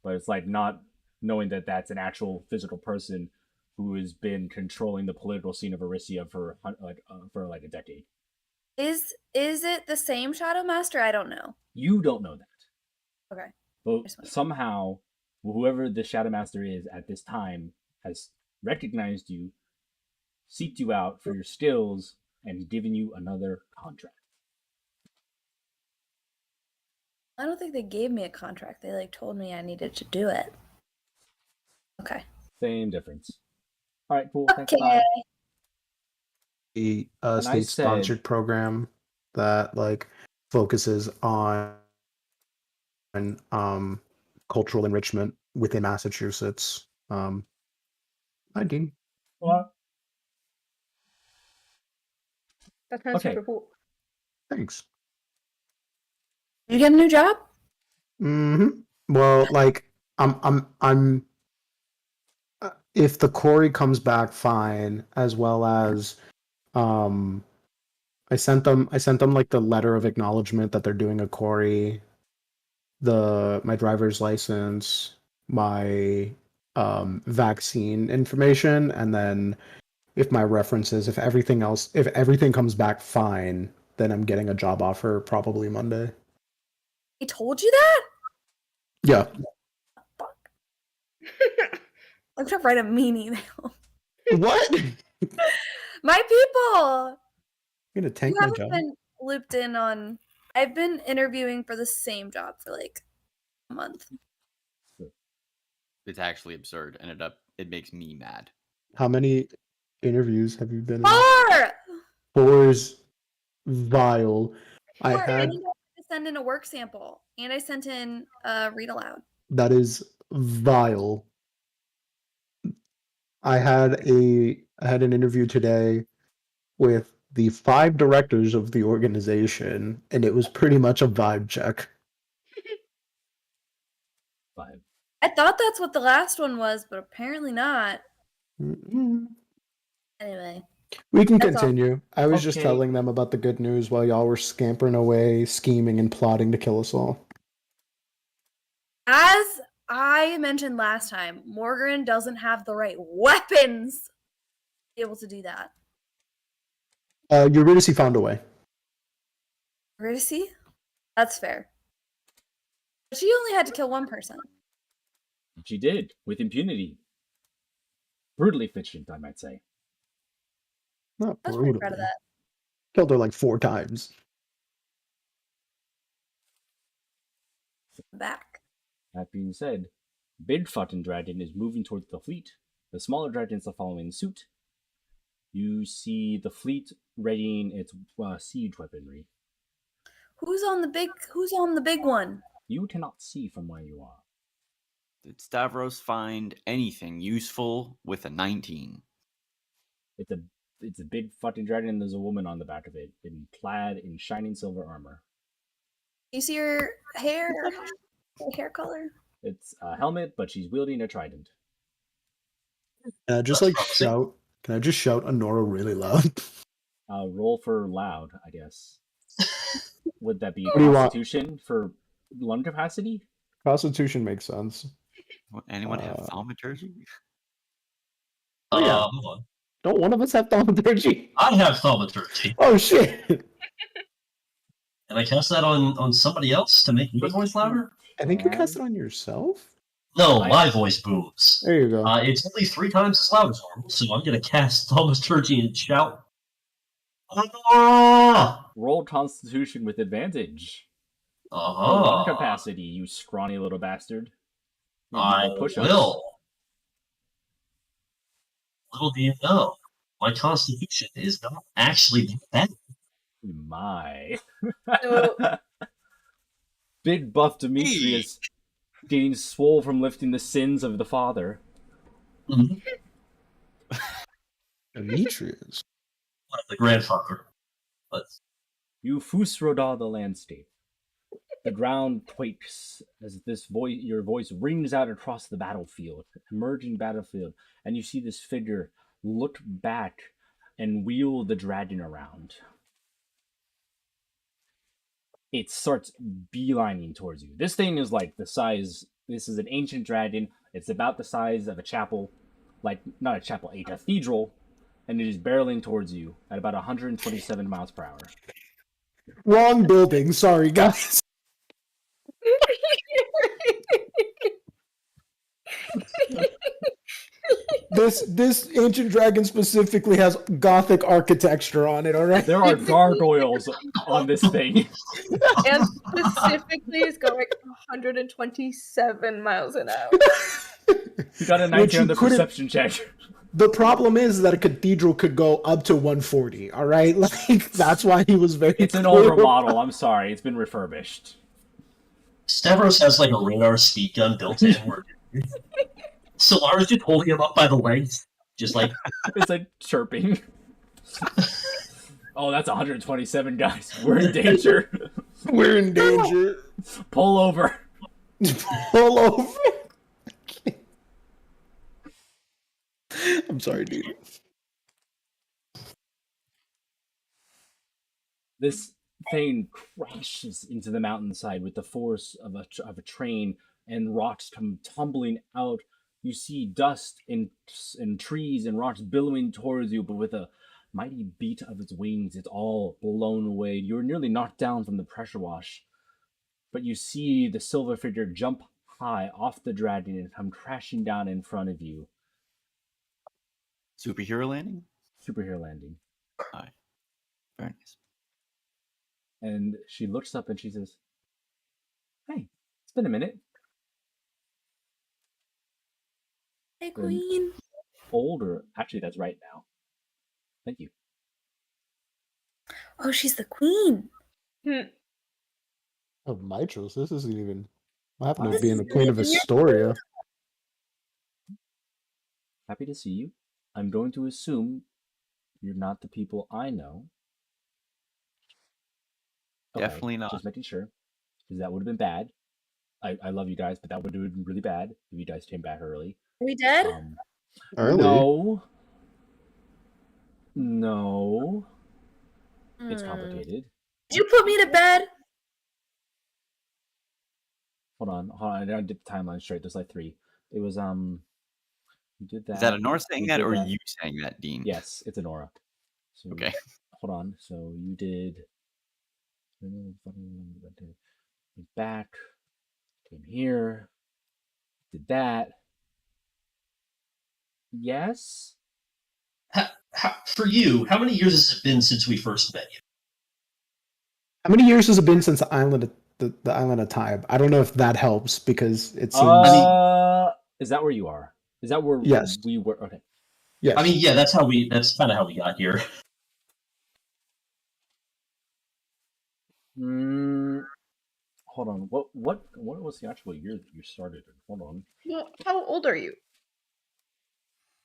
but it's like not knowing that that's an actual physical person who has been controlling the political scene of Odyssey for like a decade. Is it the same Shadow Master? I don't know. You don't know that. Okay. But Just wondering. somehow, whoever the Shadow Master is at this time has recognized you, seeked you out for your skills, and given you another contract. I don't think they gave me a contract. They like told me I needed to do it. Okay. Same difference. All right, cool. Thanks. Okay. Bye. The And I state sponsored said- program that like focuses on cultural enrichment within Massachusetts. Hi, Dean. What? That sounds Okay. super cool. Thanks. You get a new job? Well, like I'm if the quarry comes back fine, as well as I sent them like the letter of acknowledgement that they're doing a quarry, my driver's license, my vaccine information, and then if my references, if everything comes back fine, then I'm getting a job offer probably Monday. He told you that? Yeah. Fuck. I'm gonna write a mean email. What? My people! You're gonna tank You my haven't job? been looped in on. I've been interviewing for the same job for like a month. It's actually absurd, and it makes me mad. How many interviews have you been in? 4! 4 is vile. I 4, had and I had to send in a work sample, and I sent in a read aloud. that is vile. I had an interview today with the 5 directors of the organization, and it was pretty much a vibe check. 5. I thought that's what the last one was, but apparently not. Mm-mm. Anyway. We can That's all. continue. I was just Okay. telling them about the good news while y'all were scampering away, scheming and plotting to kill us all. As I mentioned last time, Morgan doesn't have the right weapons to be able to do that. Eurydice found a way. Eurydice? That's fair. But she only had to kill one person. She did, with impunity. Brutally efficient, I might say. Not I was pretty brutally. proud of that. Killed her like 4 times. Back. That being said, Big Fucking Dragon is moving towards the fleet. The smaller dragons are following suit. You see the fleet readying its siege weaponry. Who's on the big one? You cannot see from where you are. Did Stavros find anything useful with a 19? It's a big fucking dragon, and there's a woman on the back of it, clad in shining silver armor. You see her hair? Her hair color? It's a helmet, but she's wielding a trident. Can I just That's like promising. shout? Can I just shout Honora really loud? Roll for loud, I guess. Would that be What do you want? Constitution for lung capacity? Constitution makes sense. Anyone have thaumaturgy? Yeah. Hold on. Don't one of us have thaumaturgy? I have thaumaturgy. Oh shit! And I cast that on somebody else to make my voice louder? I think you cast it on yourself. No, my voice booms. There you go. It's only 3 times as loud as normal, so I'm going to cast thaumaturgy and shout. Ah! Roll Constitution with advantage. For Uh-huh. lung capacity, you scrawny little bastard. You I do push-ups. will. Little do you know, my constitution is not actually that bad. My. So- Big buff Demetrius getting swole from lifting the sins of the father. Demetrius. The grandfather. But You Fusroda the landscape. The ground quakes as your voice rings out across the battlefield, emerging battlefield, and you see this figure look back and wheel the dragon around. It starts beelining towards you. This thing is like the size. This is an ancient dragon. It's about the size of a chapel, like not a chapel, a cathedral, and it is barreling towards you at about 127 miles per hour. Wrong building. Sorry, guys. This ancient dragon specifically has Gothic architecture on it. All right. There are gargoyles on this thing. And specifically is going 127 miles an hour. You got a Which 19 on you the couldn't- perception check. The problem is that a cathedral could go up to 140. All right, like that's why he was very. It's an clear older about- model. I'm sorry. It's been refurbished. Stavros has like a radar speed gun built in where Solara's just holding him up by the legs, just like It's like chirping. Oh, that's 127, guys. We're in danger. We're in danger. Pull over. Pull over. I'm sorry, dude. This thing crashes into the mountainside with the force of a train, and rocks come tumbling out. You see dust and trees and rocks billowing towards you, but with a mighty beat of its wings, it's all blown away. You're nearly knocked down from the pressure wash, but you see the silver figure jump high off the dragon and come crashing down in front of you. Superhero landing? Superhero landing. Very nice. And she looks up and she says, "Hey, it's been a minute." Hey, Queen. Older. Actually, that's right now. Thank you. Oh, she's the queen. Of Mitros, this isn't even. I happen to This be in is the Queen of even your- Astoria. Happy to see you. I'm going to assume you're not the people I know. Okay, Definitely not. Just making sure, because that would have been bad. I love you guys, but that would have been really bad if you guys came back early. Are we dead? Early. No. It's complicated. Did you put me to bed? Hold on. I did the timeline straight. There's like 3. It was you did that. Is that Honora saying you that did or that. you saying that, Dean? Yes, it's Honora. So, Okay. Hold on. So you did. Went back. Came here. Did that. Yes. For you, how many years has it been since we first met you? How many years has it been since the island of Tybe? I don't know if that helps because it seems. Is that where you are? Is that where Yes. we were? Okay. Yes. I mean, yeah, that's kind of how we got here. Hold on. What was the actual year that you started in? Hold on. Well, how old are you?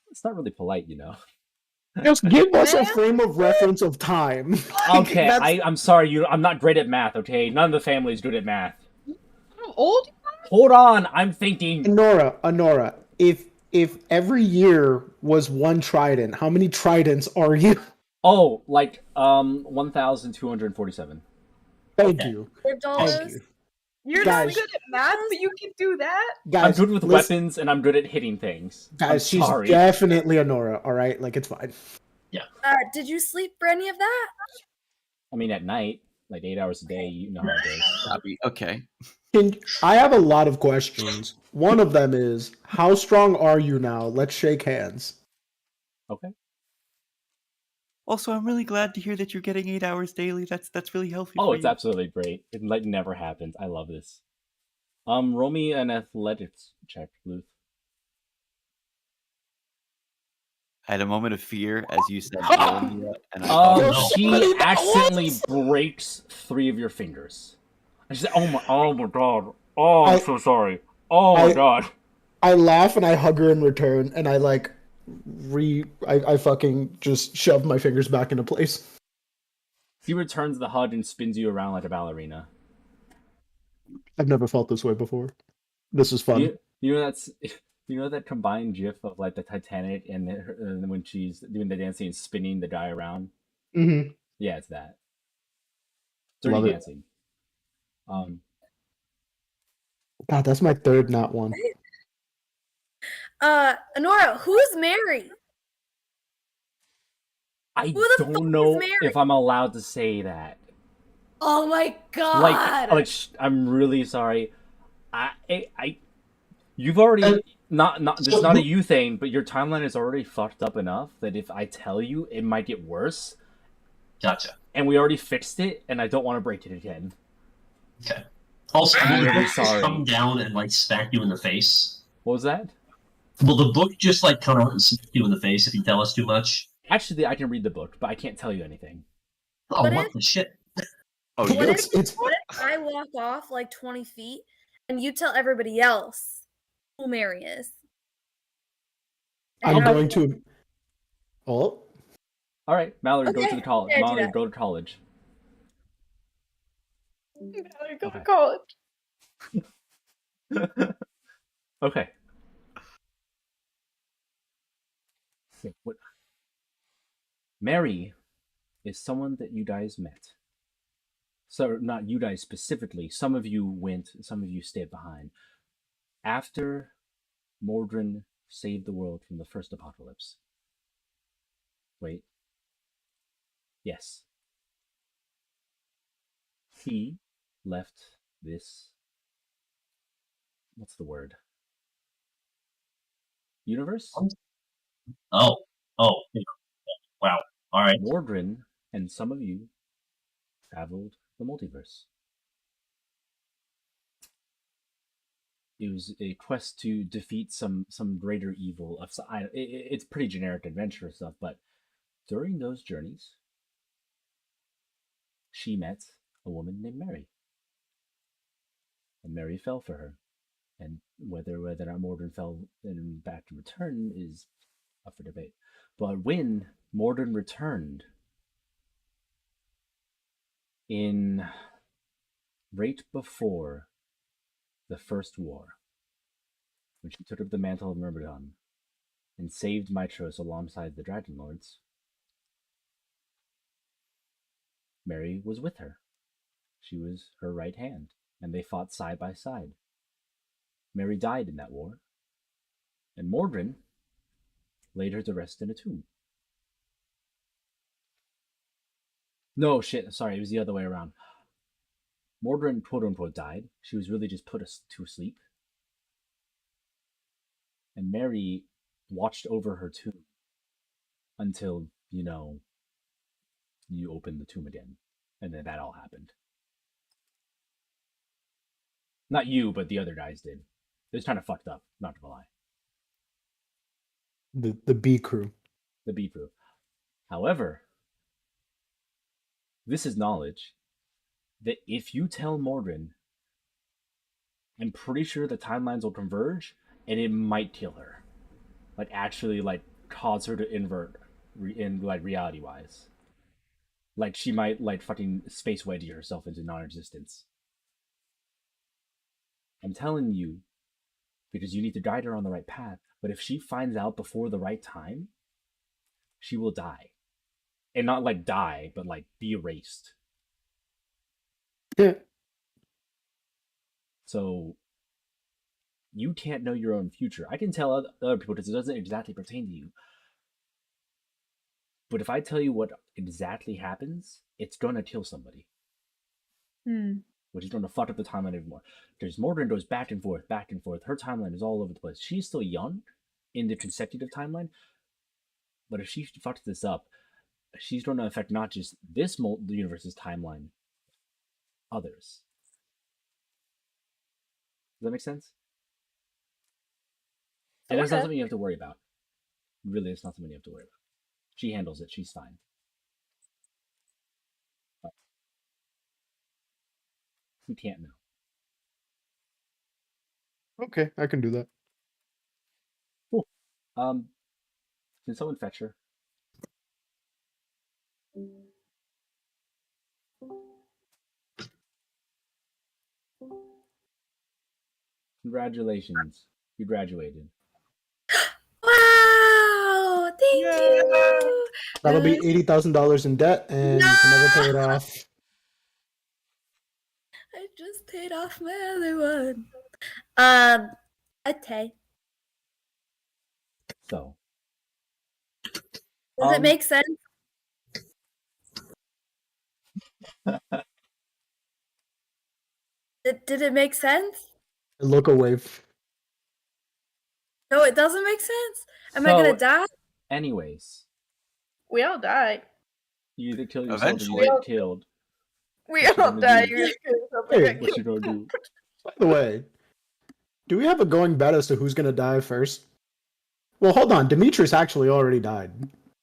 It's not really polite, you know. Just give us a frame of reference of time. Okay, That's- I'm sorry. I'm not great at math. Okay, none of the family is good at math. How old? Hold on, I'm thinking. Honora, if every year was one trident, how many tridents are you? Oh, like 1,247. Thank you. $5. You're Guys. not good at math, but you can do that. Guys, I'm good with listen- weapons and I'm good at hitting things. Guys, I'm she's sorry. definitely Honora, alright? Like, it's fine. Did you sleep for any of that? I mean, at night, like 8 hours a day, you know how it is. Copy. Okay. I have a lot of questions. One of them is, how strong are you now? Let's shake hands. Okay. Also, I'm really glad to hear that you're getting 8 hours daily. That's really healthy. Oh, for it's you. absolutely great. It like never happens. I love this. Roll me an athletics check, Luth. I had a moment of fear as you said, Olivia, and I thought, Yo, She somebody accidentally knows! breaks 3 of your fingers. And she said, "Oh my god! Oh, I'm I- so sorry. Oh my I- god!" I laugh and I hug her in return, and I like I fucking just shove my fingers back into place. She returns the hug and spins you around like a ballerina. I've never felt this way before. This is fun. You know that's you know that combined GIF of like the Titanic and when she's doing the dancing and spinning the guy around. Mm-hmm. Yeah, it's that. Dirty Love it. dancing. God, that's my third not one. Honora, who's Mary? I Who the fuck don't is know Mary? if I'm allowed to say that. Oh my god! I'm really sorry. You've already not this is not a you thing, but your timeline is already fucked up enough that if I tell you, it might get worse. Gotcha. And we already fixed it, and I don't want to break it again. Okay. Also, I'm will the really book just sorry. come down and like smack you in the face? What was that? Will the book just like come out and smack you in the face if you tell us too much? Actually, I can read the book, but I can't tell you anything. Oh, What what if- the shit? oh, What you if I walk off like 20 feet and you tell everybody else who Mary is? I'm And how- going to. Oh, All right, Mallory, go to Okay, the college. yeah, do Mallory, that. go to college. I go to Okay. college. Okay. So, what? Mary is someone that you guys met. So, not you guys specifically. Some of you went, some of you stayed behind. After Mordrin saved the world from the first apocalypse. Wait. Yes. He left this. What's the word? Universe? Oh, Oh, wow. All right. Mordrin and some of you traveled the multiverse. It was a quest to defeat some greater evil. It's pretty generic adventure stuff, but during those journeys, she met a woman named Mary, and Mary fell for her. And whether or not Mordrin fell and back to return is up for debate. But when Mordrin returned in right before the First War, when she took up the mantle of Myrmidon and saved Mitros alongside the Dragonlords, Mary was with her. She was her right hand, and they fought side by side. Mary died in that war, and Mordrin laid her to rest in a tomb. No, shit, sorry, it was the other way around. Mordrin, quote-unquote, died. She was really just put to sleep. And Mary watched over her tomb until, you opened the tomb again. And then that all happened. Not you, but the other guys did. It was kind of fucked up, not gonna lie. The B crew. The B crew. However, this is knowledge that if you tell Mordrin, I'm pretty sure the timelines will converge, and it might kill her. Like, actually, like, cause her to invert in, like, reality-wise. Like, she might, like, fucking space wedgie herself into non-existence. I'm telling you, because you need to guide her on the right path, but if she finds out before the right time, she will die. And not, like, die, but, like, be erased. Yeah. So, you can't know your own future. I can tell other people because it doesn't exactly pertain to you. But if I tell you what exactly happens, it's gonna kill somebody. Which is gonna fuck up the timeline even more. Because Mordrin goes back and forth, back and forth. Her timeline is all over the place. She's still young in the consecutive timeline, but if she fucks this up, she's gonna affect not just this universe's timeline, others. Does that make sense? And that's not something you have to worry about. Really, it's not something you have to worry about. She handles it. She's fine. But you can't know. Okay, I can do that. Cool. Can someone fetch her? Congratulations. You graduated. Wow! Thank you. That'll be $80,000 in debt, and you can never pay it off. I just paid off my other one. Okay. So. Does it make sense? Did it make sense? Look away. No, it doesn't make sense. Am I gonna die? Anyways. We all die. You either kill yourself Eventually. or you get killed. We What you all gonna die. do? You're gonna kill yourself. Hey, What you gonna do? By the way, do we have a going bet as to who's gonna die first? Well, hold on. Demetrius actually already died.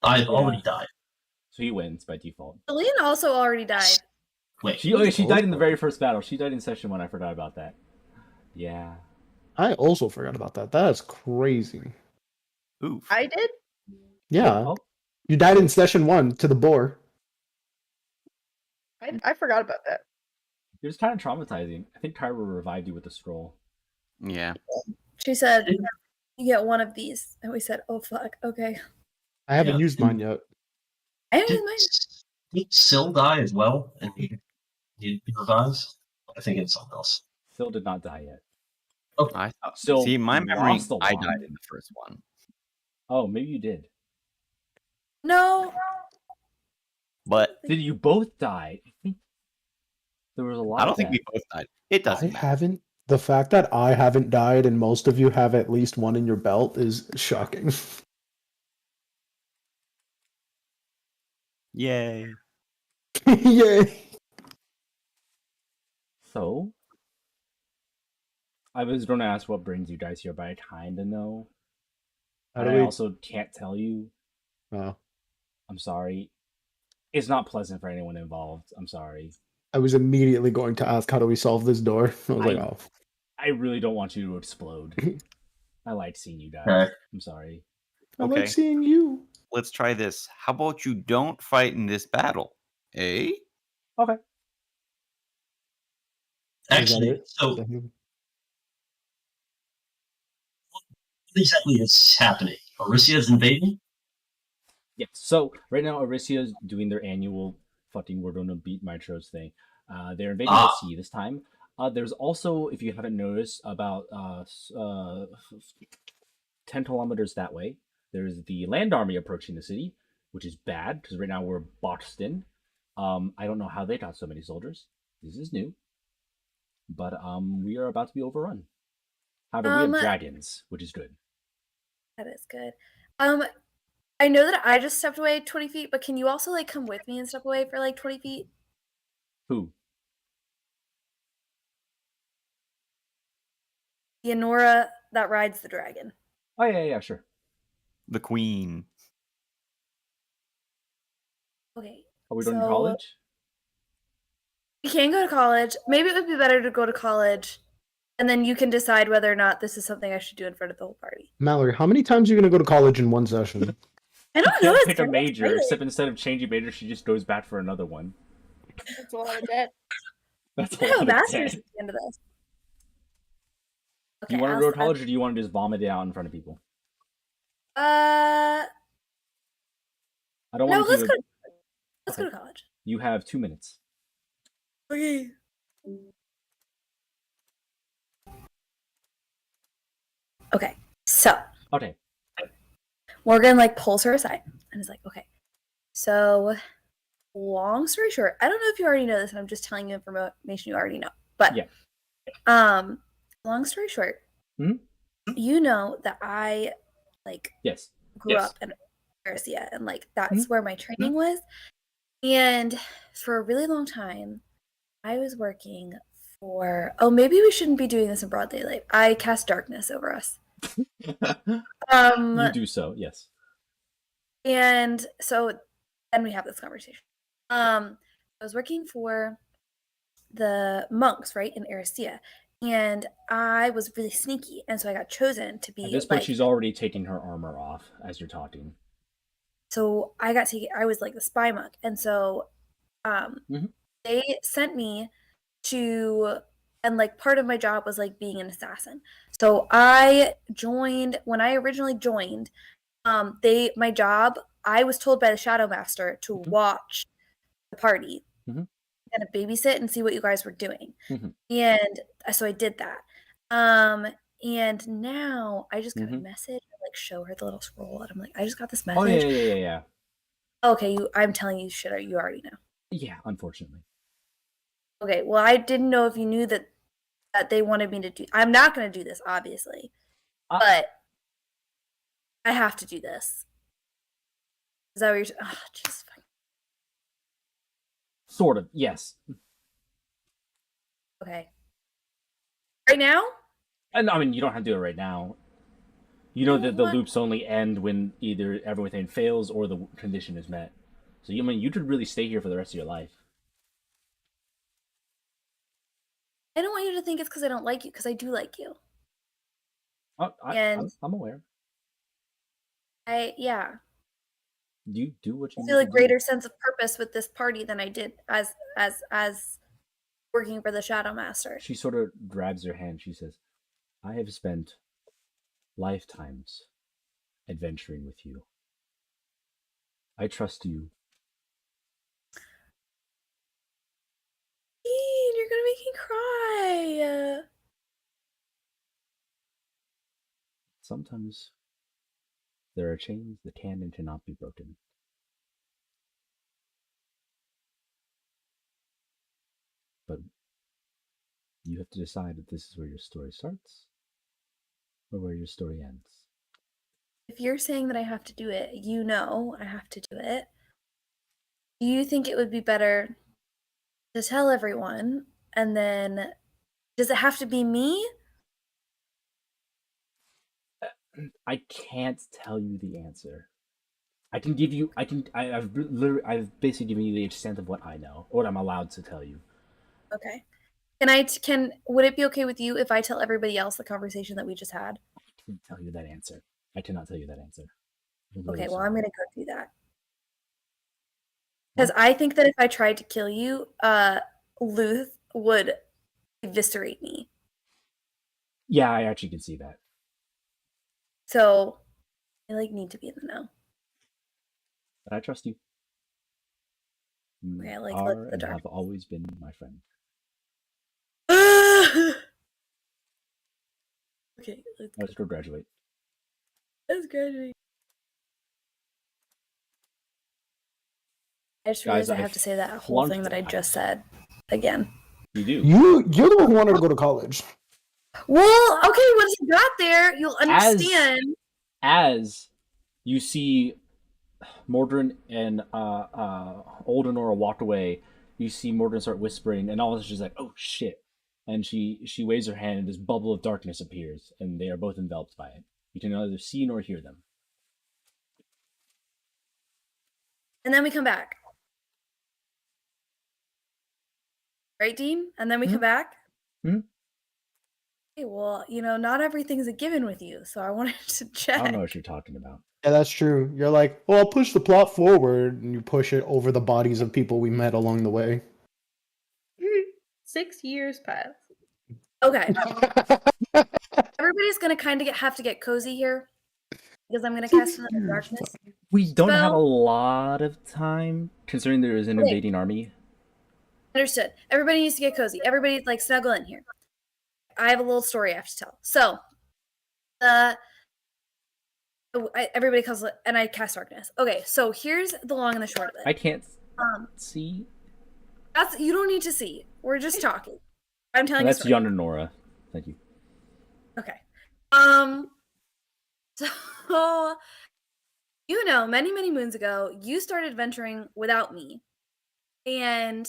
I've already died. So he wins by default. Selena also already died. Wait. She died in the very first battle. She died in session 1. I forgot about that. Yeah. I also forgot about that. That is crazy. Oof. I did. Yeah. Oh, You died in session 1 to the boar. I forgot about that. it was kind of traumatizing. I think Kyra revived you with a scroll. Yeah. She said, "You get one of these," and we said, "Oh fuck, okay." I haven't Yeah. used mine yet. I haven't Did, used mine. did Syl die as well? And he revives? I think it's something else. Still did not die yet. I thought. Still See, my memory, lost a I lot. died in the first one. Oh, maybe you did. No. But Did you both die? I think there was a lot. I don't of think that. we both died. It I doesn't matter. haven't. The fact that I haven't died and most of you have at least one in your belt is shocking. Yay. Yay. So, I was going to ask what brings you guys here, but I kind of know. How And do I we? also can't tell you. Oh, I'm sorry. It's not pleasant for anyone involved. I'm sorry. I was immediately going to ask, how do we solve this door? I was like, I- oh. I really don't want you to explode. I like seeing you guys. Okay. I'm sorry. I Okay. like seeing you. Let's try this. How about you don't fight in this battle? Eh? Okay. Actually, it? so Is that it? what exactly is happening? Oryssia's invading? Yeah. So right now, Oryssia's doing their annual fucking we're gonna beat Mitros thing. They're invading the sea this time. There's also, if you haven't noticed, about 10 kilometers that way, there's the land army approaching the city, which is bad because right now we're boxed in. I don't know how they got so many soldiers. This is new, but we are about to be overrun. However, we have dragons, which is good. That is good. I know that I just stepped away 20 feet, but can you also like come with me and step away for like 20 feet? Who? The Anora that rides the dragon. Oh yeah, sure. The queen. Okay. Are we going to So- college? We can go to college. Maybe it would be better to go to college, and then you can decide whether or not this is something I should do in front of the whole party. Mallory, how many times are you going to go to college in one session? I You don't know. can't It's pick a kind of major, exciting. except instead of changing major, she just goes back for another one. That's a lot of debt. That's I a have a lot of master's debt. at the end of this. Do you want to go to I'll- college, or do you want to just vomit it out in front of people? Uh, I don't no. want Let's to. go. Let's Okay. go to college. You have 2 minutes. Okay. Okay. So Okay. Morgan like pulls her aside and is like, "Okay, so long story short, I don't know if you already know this, and I'm just telling you information you already know. But Yeah. Long story short, Mhm. you know that I like Yes. grew Yes. up in Garcia, and like that's where my training was. And for a really long time, I was working for. Oh, maybe we shouldn't be doing this in broad daylight. I cast darkness over us. You do so. Yes. And so then we have this conversation. I was working for the monks, right, in Erisea, and I was really sneaky, and so I got chosen to be At this point, like. she's already taking her armor off as you're talking. So I was like the spy monk, and so Mhm. they sent me to, and like part of my job was like being an assassin. So I joined when I originally joined. My job, I was told by the Shadow Master to watch the party Mhm. and to babysit and see what you guys were doing. Mhm. And so I did that. And now I just got a message. I like show her the little scroll, and I'm like, I just got this message. Oh yeah. Okay, I'm telling you shit you already know. Yeah, unfortunately. Okay, well, I didn't know if you knew that they wanted me to do. I'm not going to do this, obviously, but I have to do this. Is that what you're? Oh, just fucking. Sort of. Yes. Okay. Right now? And I mean, you don't have to do it right now. You know that the What? loops only end when either everything fails or the condition is met. So you could really stay here for the rest of your life. I don't want you to think it's because I don't like you, because I do like you. Oh, And- I'm aware. Yeah. You do what you I need feel a to do. greater sense of purpose with this party than I did as working for the Shadow Master. She sort of grabs your hand. She says, I have spent lifetimes adventuring with you. I trust you. Dean, you're gonna make me cry. Sometimes there are chains that can and cannot be broken. But you have to decide if this is where your story starts or where your story ends. If you're saying that I have to do it, you know I have to do it. do you think it would be better to tell everyone, and then does it have to be me? I can't tell you the answer. I can give you. I've basically given you the extent of what I know, or what I'm allowed to tell you. Okay. Would it be okay with you if I tell everybody else the conversation that we just had? I can't tell you that answer. I cannot tell you that answer. I'm Okay, really well, sorry. I'm gonna go do that. Because I think that if I tried to kill you, Luth would eviscerate me. Yeah, I actually can see that. So I need to be in the know. But I trust you. You Okay, let's are the and dark. have always been my friend. Okay, Let's go graduate. let's graduate. I just Guys, realized I I have to say that whole thing flunked that I it. just said again. You do. You're the one who wanted to go to college. Well, okay, once you got there, you'll understand. As you see Mordrin and Oldenora walk away, you see Mordrin start whispering, and all of a sudden she's like, "Oh shit!" And she waves her hand, and this bubble of darkness appears, and they are both enveloped by it. You can neither see nor hear them. And then we come back. Right, Dean? And then we come back? Hmm? Okay, well, not everything's a given with you, so I wanted to check. I don't know what you're talking about. Yeah, that's true. You're like, well, I'll push the plot forward, and you push it over the bodies of people we met along the way. 6 years pass. Okay. Everybody's gonna kind of have to get cozy here because I'm gonna cast another darkness. We don't have a spell. lot of time, considering there is an Okay. invading army. Understood. Everybody needs to get cozy. Everybody snuggle in here. I have a little story I have to tell. So, everybody comes and I cast darkness. Okay, so here's the long and the short of it. I can't Um, see. you don't need to see. We're just talking. I'm telling you. That's Yonder Nora. Thank you. Okay. So many, many moons ago, you started venturing without me, and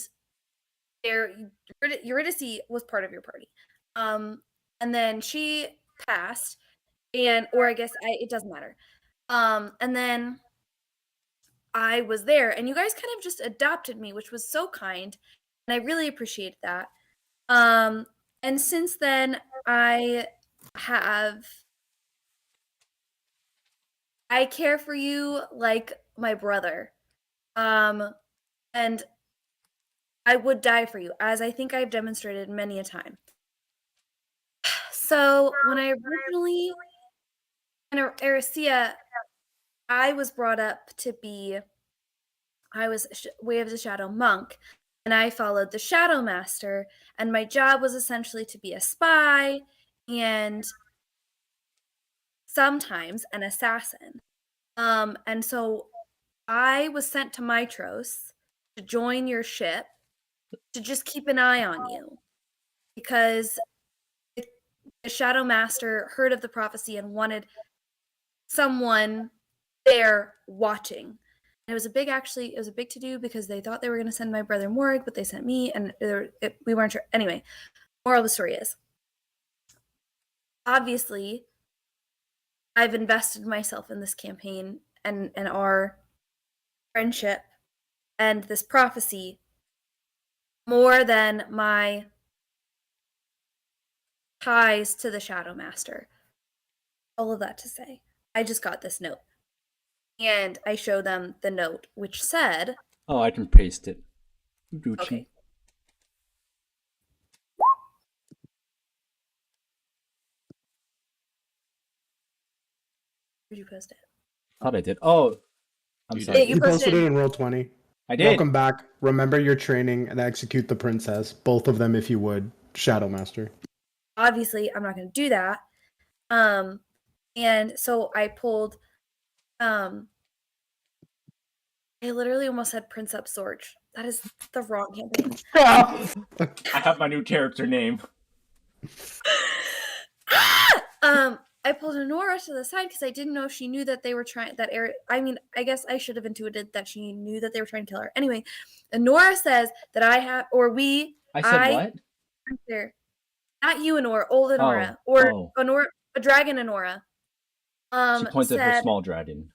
Eurydice was part of your party. And then she passed, or I guess it doesn't matter. And then I was there, and you guys kind of just adopted me, which was so kind, and I really appreciate that. And since then, I care for you like my brother. And I would die for you, as I think I've demonstrated many a time. So when I originally in Erisea, I was brought up to be, I was Way of the Shadow monk, and I followed the Shadow Master, and my job was essentially to be a spy and sometimes an assassin. And so I was sent to Mitros to join your ship to just keep an eye on you, because the Shadow Master heard of the prophecy and wanted someone there watching. And it was a big to do because they thought they were going to send my brother Morag, but they sent me, and we weren't sure. Anyway, moral of the story is, obviously, I've invested myself in this campaign and our friendship and this prophecy more than my ties to the Shadow Master. All of that to say, I just got this note. And I show them the note, which said... Oh, I can paste it. Gucci. Okay. Where'd you post it? I thought I did. Oh, I'm You sorry. did. You You posted posted it in Roll20. I did. Welcome back. Remember your training and execute the princess. Both of them, if you would. Shadow Master. Obviously, I'm not going to do that. And so I pulled... I literally almost said Prince Up Sorge. That is the wrong campaign. I have my new character name. I pulled Honora to the side because I didn't know if she knew that they were trying that Eric. I mean, I guess I should have intuited that she knew that they were trying to kill her. Anyway, Honora says that I have, or we. I said what? There, not you, Honora, old Honora, Oh, or oh. Honora, a dragon Honora. She points at her said small dragon.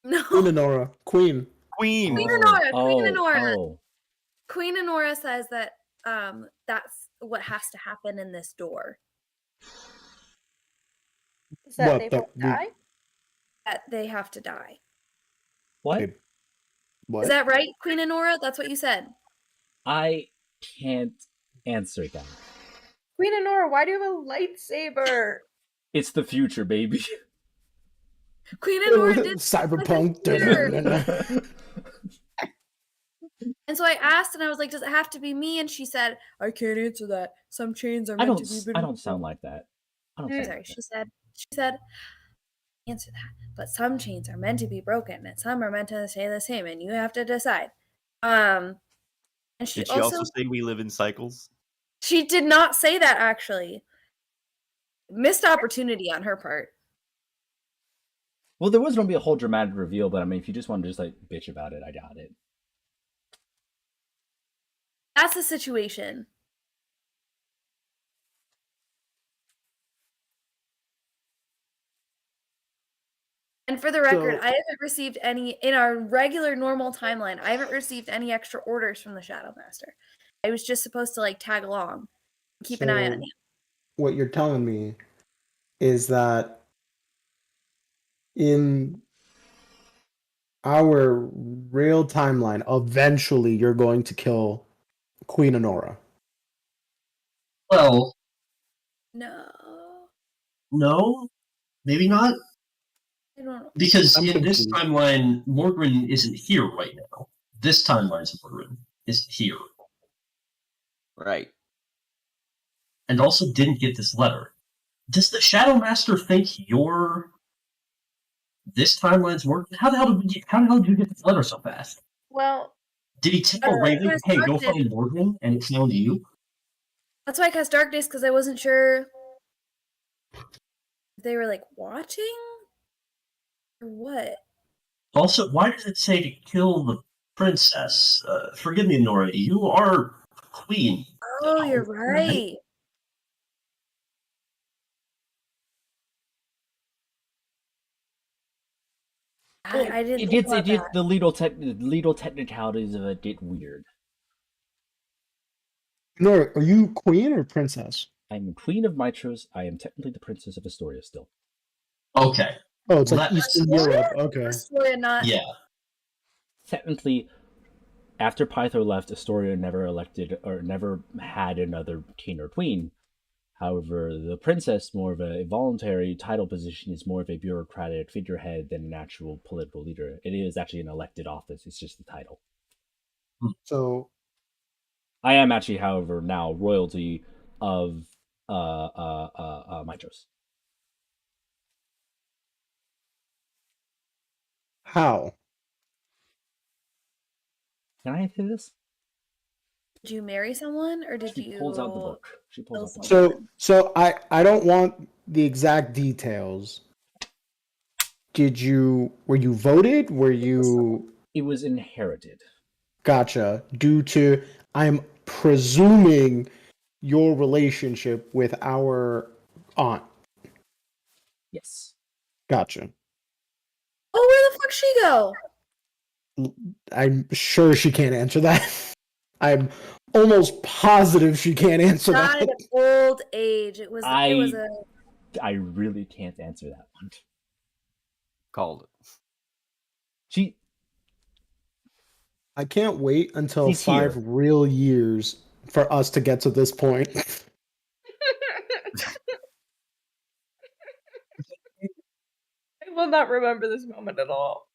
no. Queen Honora. Queen. Queen. Queen Honora. Queen Oh, Honora. oh. Queen Honora says that that's what has to happen in this door. Is that What, they that both we- die? That they have to die. What? Hey. What? Is that right, Queen Honora? That's what you said. I can't answer that. Queen Honora, why do you have a lightsaber? It's the future, baby. Queen Honora did. Cyberpunk. That's And so I asked, and I was like, "Does it have to be me?" And she said, "I can't answer that. Some chains are I meant don't. to be." I don't sound like that. I don't. I'm sound sorry. like that. She said, "Answer that." But some chains are meant to be broken, and some are meant to stay the same, and you have to decide. And she Did she also say we live in cycles? She did not say that, actually. Missed opportunity on her part. Well, there was going to be a whole dramatic reveal, but I mean, if you just want to just like bitch about it, I got it. That's the situation. And for the record, So- I haven't received any, in our regular normal timeline, I haven't received any extra orders from the Shadow Master. I was just supposed to like tag along, keep an eye on So, you. What you're telling me is that in our real timeline, eventually you're going to kill Queen Honora. Well, No. no, maybe not. I don't know. Because I'm in this confused. timeline, Morgren isn't here right now. This timeline's Morgren isn't here. Right. And also didn't get this letter. Does the Shadow Master think this timeline's Morgren? How the hell did you get this letter so fast? Well, Did he tell Raven, because hey, go Darkness- find Morgren, and it found you? That's why I cast Darkness, because I wasn't sure if they were like watching or what. Also, why does it say to kill the princess? Forgive me, Nora, you are queen. Oh, you're right. I didn't think about that. The legal technicalities of it get weird. Nora, are you queen or princess? I'm queen of Mitros. I am technically the princess of Astoria still. Okay. Oh, it's Well, like that's- Eastern Europe. Okay. Astoria, not. Yeah. Technically, after Pytho left, Astoria never elected or never had another king or queen. However, the princess, more of a voluntary title position, is more of a bureaucratic figurehead than an actual political leader. It is actually an elected office. It's just the title. So I am actually, however, now royalty of Mitros. how? Can I answer this? Did you marry someone, or did She you? pulls out the book. She pulls out the book. So I don't want the exact details. Were you voted? Were you It was inherited. gotcha? Due to I'm presuming your relationship with our aunt. Yes. Gotcha. Oh, where the fuck she go? I'm sure she can't answer that. I'm almost positive she can't answer Died that. of old age. It was. It was a. I really can't answer that one. Called it. She I can't wait until She's 5 here. real years for us to get to this point. I will not remember this moment at all.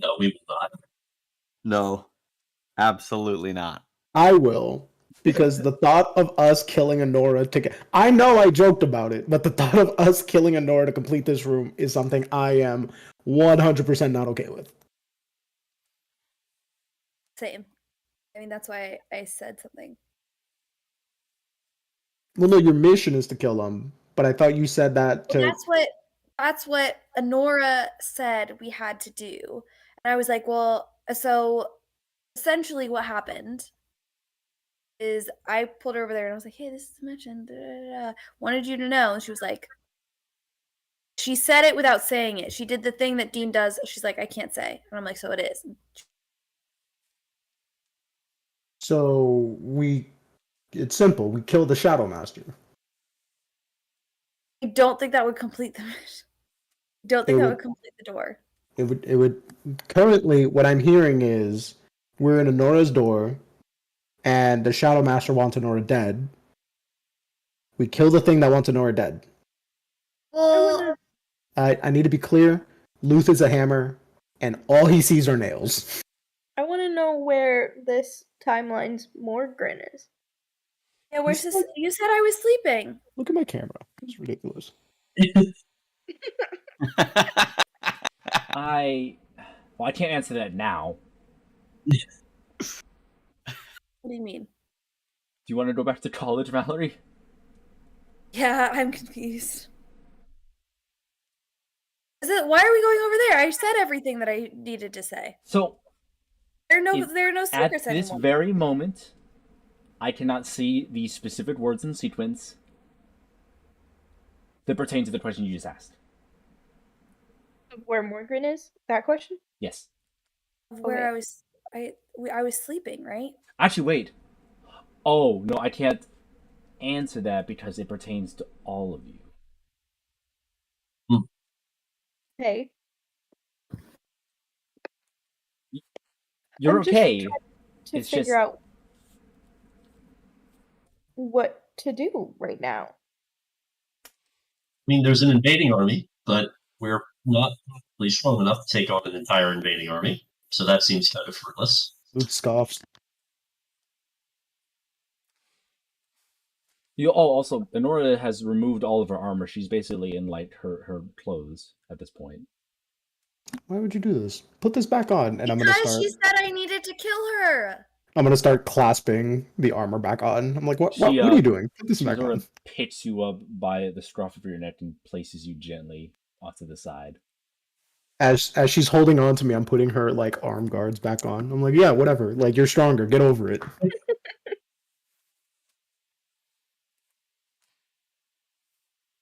No, we will not. No. Absolutely not. I will, because the thought of us killing Honora I know I joked about it, but the thought of us killing Honora to complete this room is something I am 100% not okay with. Same. I mean, that's why I said something. Well, no, your mission is to kill them, but I thought you said that to. Well, that's what Honora said we had to do. And I was like, well, so essentially what happened is I pulled her over there and I was like, hey, this is mentioned. Da, da, da. Wanted you to know. And she was like, she said it without saying it. She did the thing that Dean does. She's like, I can't say. And I'm like, so it is. So it's simple. We kill the Shadow Master. I don't think that would complete the mission. Don't think that would complete the door. It would. Currently, what I'm hearing is we're in Honora's door, and the Shadow Master wants Honora dead. We kill the thing that wants Honora dead. Well, I need to be clear. Luth is a hammer, and all he sees are nails. I want to know where this timeline's Morgrin is. yeah, where's this? You said I was sleeping. Look at my camera. It's ridiculous. I can't answer that now. What do you mean? Do you want to go back to college, Mallory? Yeah, I'm confused. Why are we going over there? I said everything that I needed to say. So There are no secrets at this anymore. very moment, I cannot see the specific words in sequence that pertain to the question you just asked. Where Morgrin is? That question? Yes. Where Okay. I was sleeping, right? Actually, wait. Oh, no, I can't answer that because it pertains to all of you. Hey. You're I'm just okay. trying to It's figure just- out what to do right now. I mean, there's an invading army, but we're not really strong enough to take on an entire invading army. So that seems kind of fruitless. Luth scoffs. Also, Honora has removed all of her armor. She's basically in like her clothes at this point. Why would you do this? Put this back on, and I'm gonna Because start. she said I needed to kill her. I'm gonna start clasping the armor back on. I'm like, what? She, What are you doing? Put this She back sort on. of picks you up by the scruff of your neck and places you gently off to the side. As she's holding on to me, I'm putting her like arm guards back on. I'm like, yeah, whatever. Like, you're stronger. Get over it.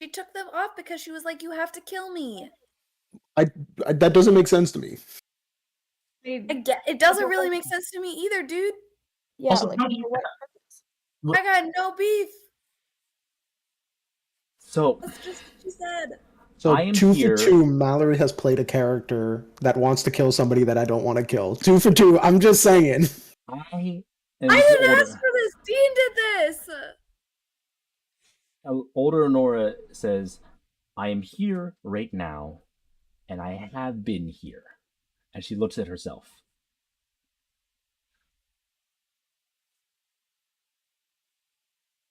She took them off because she was like, you have to kill me. That doesn't make sense to me. It doesn't really make sense to me either, dude. Yeah, Also, like how do you- for what purpose? What- I got no beef. So That's just what she said. So I am 2 here- for 2, Mallory has played a character that wants to kill somebody that I don't want to kill. 2 for 2. I'm just saying. I I didn't ask for this. Dean did this. Older Nora says, I am here right now, and I have been here. And she looks at herself.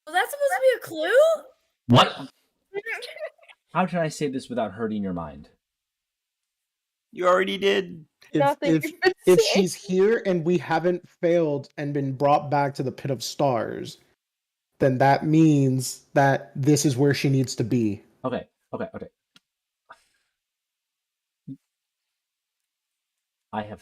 Was that supposed to be a clue? What? How can I say this without hurting your mind? You already did. Nothing If you've been if saying. she's here and we haven't failed and been brought back to the pit of stars, then that means that this is where she needs to be. Okay. I have.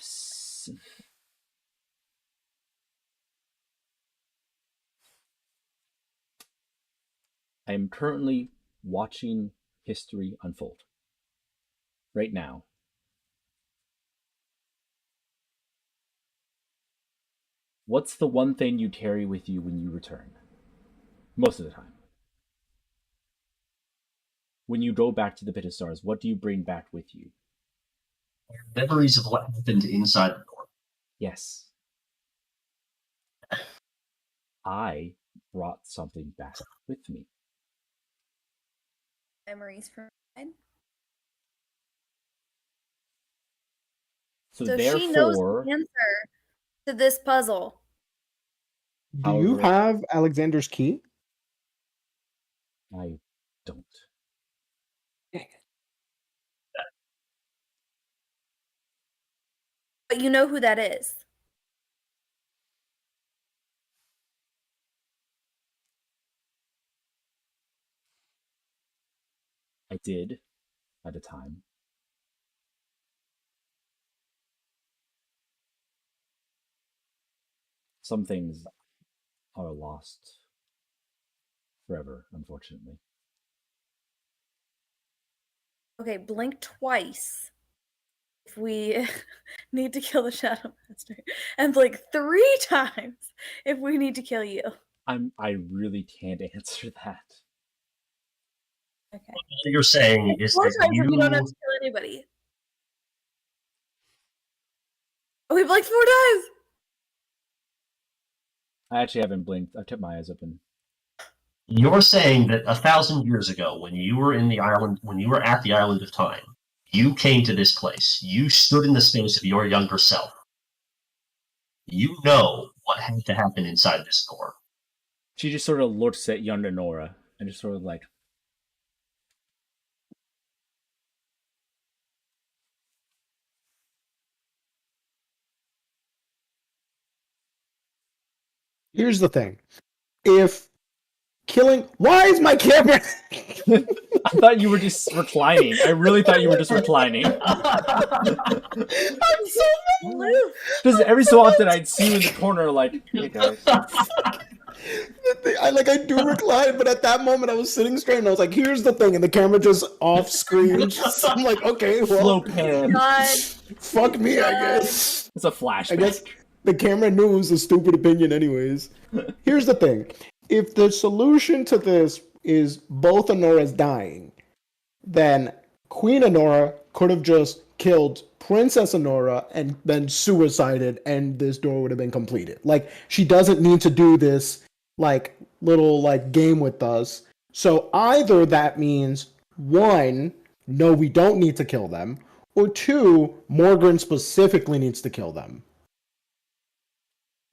I am currently watching history unfold. Right now. What's the one thing you carry with you when you return? Most of the time. When you go back to the Pit of Stars, what do you bring back with you? Memories of what happened inside the door. Yes. I brought something back with me. Memories from mine. So, So therefore, she knows the answer to this puzzle. Do you However- have Alexander's key? I don't. But you know who that is. I did at a time. Some things are lost forever, unfortunately. Okay, blink twice if we need to kill the Shadow Master, and blink 3 times if we need to kill you. I really can't answer that. Okay. What you're saying is 4 that times if we don't have to kill anybody. Oh, we blinked 4 times! I actually haven't blinked. I've kept my eyes open. you're saying that 1,000 years ago, when you were in the island, when you were at the island of time, you came to this place. You stood in the space of your younger self. You know what had to happen inside this door. She just sort of looks at younger Nora and just sort of like, Here's the thing. If killing... Why is my camera... I thought you were just reclining. I really thought you were just reclining. I'm so mad. Because every so often I'd see you in the corner like, hey guys. I do recline, but at that moment I was sitting straight and I was like, here's the thing, and the camera just off screen. I'm like, okay, well, Slow pan. God. fuck me, I guess. It's a flashback. I guess the camera knew it was a stupid opinion anyways. Here's the thing. If the solution to this is both Honoras dying, then Queen Honora could have just killed Princess Honora and then suicided, and this door would have been completed. Like, she doesn't need to do this, like, little, like, game with us. So either that means, 1, no, we don't need to kill them, or 2, Morgan specifically needs to kill them.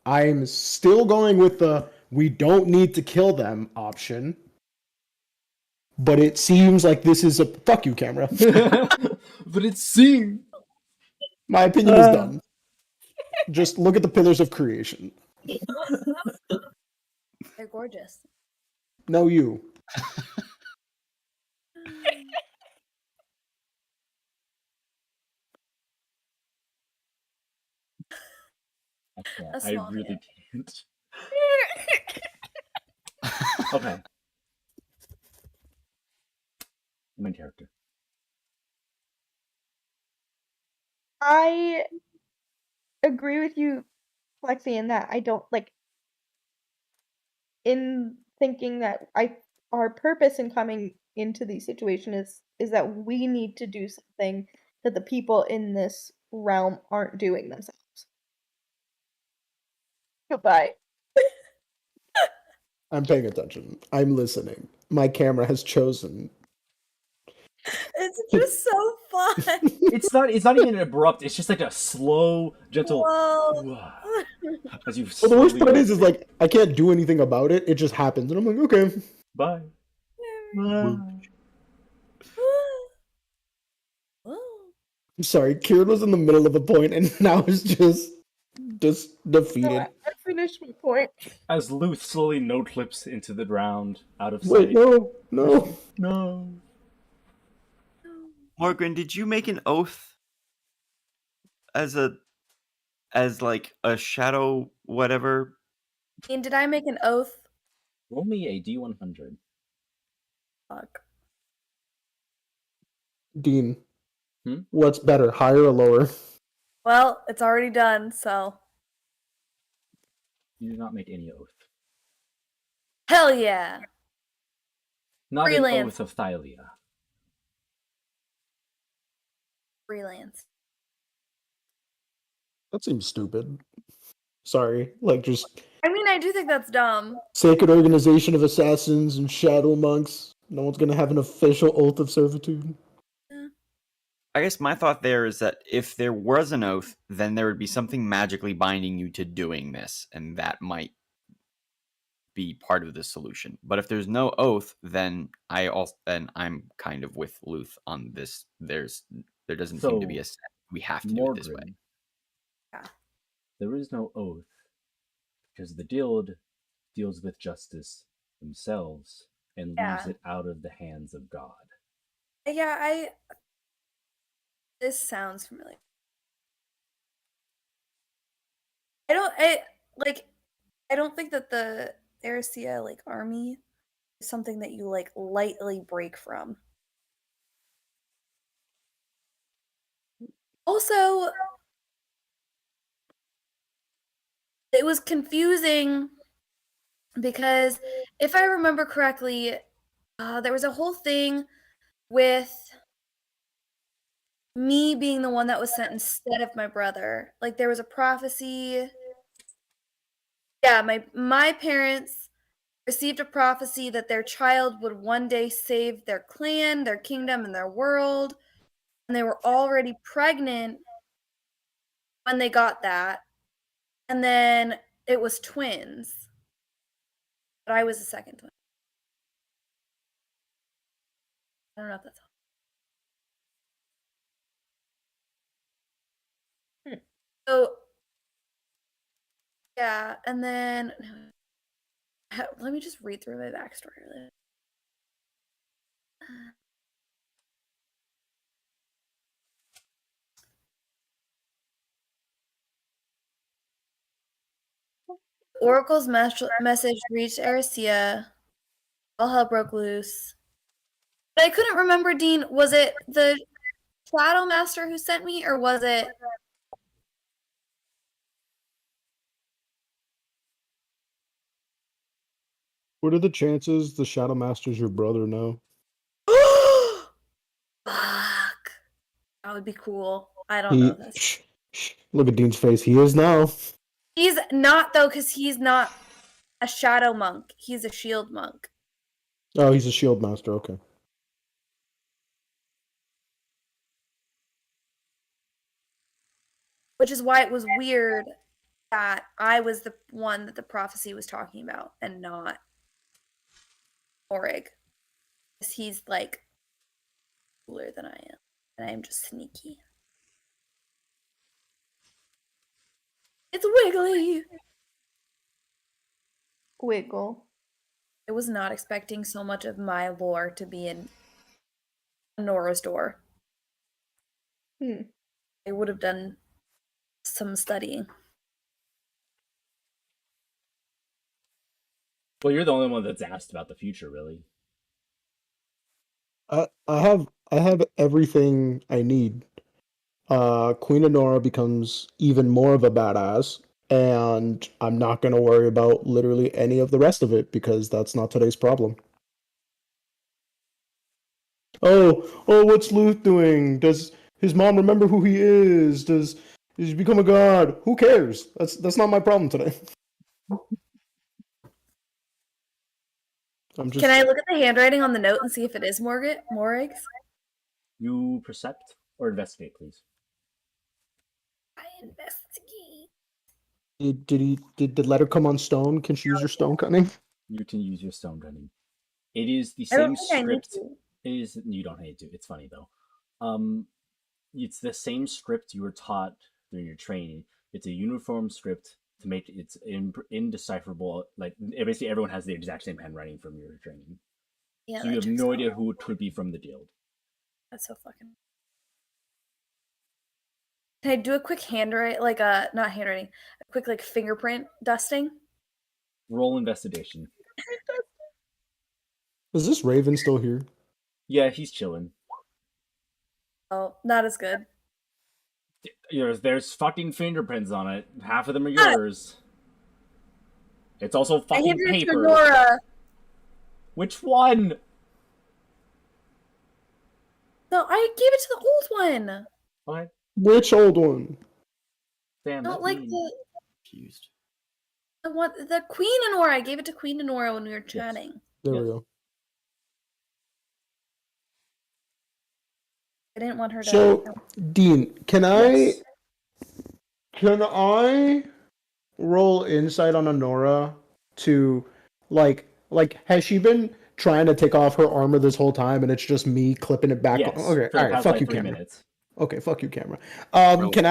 I'm still going with the we don't need to kill them option. But it seems like this is a fuck you, camera. But it's sing. My opinion is done. Just look at the pillars of creation. They're gorgeous. No, you. I really can't. Okay. Main character. I agree with you, Lexi, in that I don't like in thinking that our purpose in coming into these situations is that we need to do something that the people in this realm aren't doing themselves. Goodbye. I'm paying attention. I'm listening. My camera has chosen. It's just so fun. It's not even abrupt, it's just like a slow, gentle Whoa. as you Well, the worst slowly part is like I can't do anything about it. It just happens, and I'm like, okay. bye. Whoa. I'm sorry, Kieran was in the middle of a point, and now is just defeated. No, I finished my point. As Luth slowly no clips into the ground, out of sight. Wait, no. No. Morgan, did you make an oath as like a shadow whatever? And did I make an oath? Roll me a D100. Fuck. Dean, what's better, higher or lower? Well, it's already done, so. You do not make any oath. Hell yeah. Not Freelance. an oath of Thylia. Freelance. That seems stupid. Sorry, like just I mean, I do think that's dumb. Sacred Organization of Assassins and Shadow Monks. No one's gonna have an official oath of servitude. I guess my thought there is that if there was an oath, then there would be something magically binding you to doing this, and that might be part of the solution. But if there's no oath, then I'm kind of with Luth on this. There doesn't seem to be a set. We have to do it this way. Yeah. There is no oath because the guild deals with justice themselves and leaves it out of the hands of God. Yeah, this sounds familiar. I don't think that the Erisea like army is something that you like lightly break from. Also, it was confusing because if I remember correctly, there was a whole thing with me being the one that was sent instead of my brother. Like there was a prophecy. Yeah, my parents received a prophecy that their child would one day save their clan, their kingdom, and their world. And they were already pregnant when they got that. And then it was twins. But I was the second twin. I don't know if that's all. So yeah, and then let me just read through my backstory really. Oracle's message reached Erisea. All hell broke loose. But I couldn't remember, Dean. Was it the Shadow Master who sent me, or was it? What are the chances the Shadow Master's your brother now? Fuck. That would be cool. I don't know this. Look at Dean's face. He is now. He's not though, because he's not a shadow monk. He's a shield monk. Oh, he's a shield master. Okay. Which is why it was weird that I was the one that the prophecy was talking about and not Orig. Because he's like cooler than I am. And I am just sneaky. It's Wiggly! Wiggle. I was not expecting so much of my lore to be in Nora's door. Hmm. I would have done some studying. Well, you're the only one that's asked about the future, really. I have everything I need. Queen Honora becomes even more of a badass, and I'm not gonna worry about literally any of the rest of it because that's not today's problem. Oh, what's Luth doing? Does his mom remember who he is? Does he become a god? Who cares? That's not my problem today. I'm just. Can I look at the handwriting on the note and see if it is Morig's? You percept or investigate, please. I investigate. Did the letter come on stone? Can she use her stone cutting? You can use your stone gunning. It is the I don't same think I need script. to. It is you don't hate to. It's funny though. It's the same script you were taught during your training. It's a uniform script to make it indecipherable. Like basically, everyone has the exact same handwriting from your training. Yeah, So you that have checks no out. idea who it could be from the guild. That's so fucking. Can I do a quick handwrite, like a not handwriting, a quick like fingerprint dusting? Roll investigation. Is this Raven still here? Yeah, he's chilling. Oh, not as good. There's fucking fingerprints on it. Half of them are Ah! yours. It's also I fucking handed it to paper. Nora. Which one? No, I gave it to the old one. What? Which old one? Damn, Not that's like mean. Confused. the Queen Nora. I gave it to Queen Nora when we were chatting. There Yes. we go. I didn't want her to. So, Dean, can Yes. I roll insight on Honora to like has she been trying to take off her armor this whole time and it's just me clipping it back Yes. on? Okay, For the all right, past fuck like you, 3 camera. minutes. Okay, fuck you, camera. Roll. Can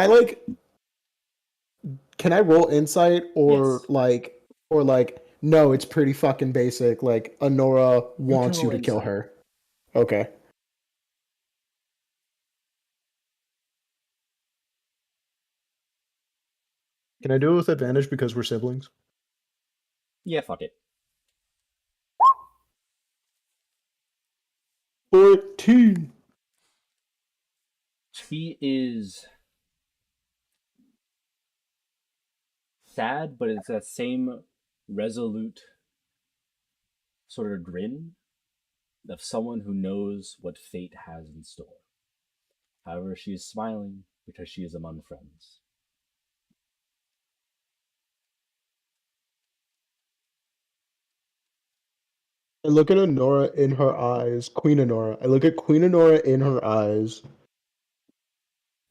I roll insight or Yes. no, it's pretty fucking basic. Like Honora wants you roll to kill insight. her. Okay. Can I do it with advantage because we're siblings? Yeah, fuck it. 14. She is sad, but it's that same resolute sort of grin of someone who knows what fate has in store. However, she is smiling because she is among friends. I look at Honora in her eyes, Queen Honora. I look at Queen Honora in her eyes,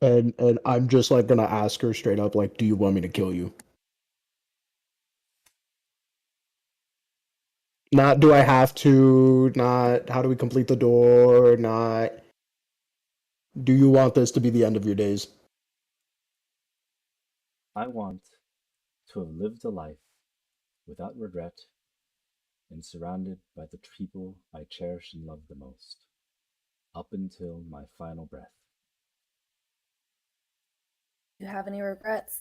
and I'm just like gonna ask her straight up, like, do you want me to kill you? Not do I have to, not how do we complete the door, not do you want this to be the end of your days? I want to have lived a life without regret and surrounded by the people I cherish and love the most, up until my final breath. Do you have any regrets?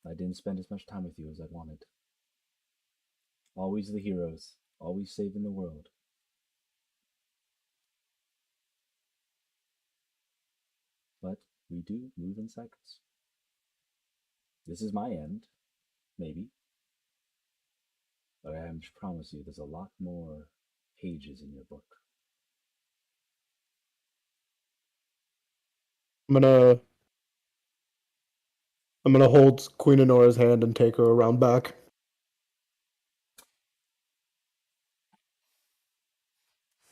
I didn't spend as much time with you as I wanted. Always the heroes, always saving the world. But we do move in cycles. This is my end, maybe. But I promise you there's a lot more pages in your book. I'm gonna hold Queen Honora's hand and take her around back.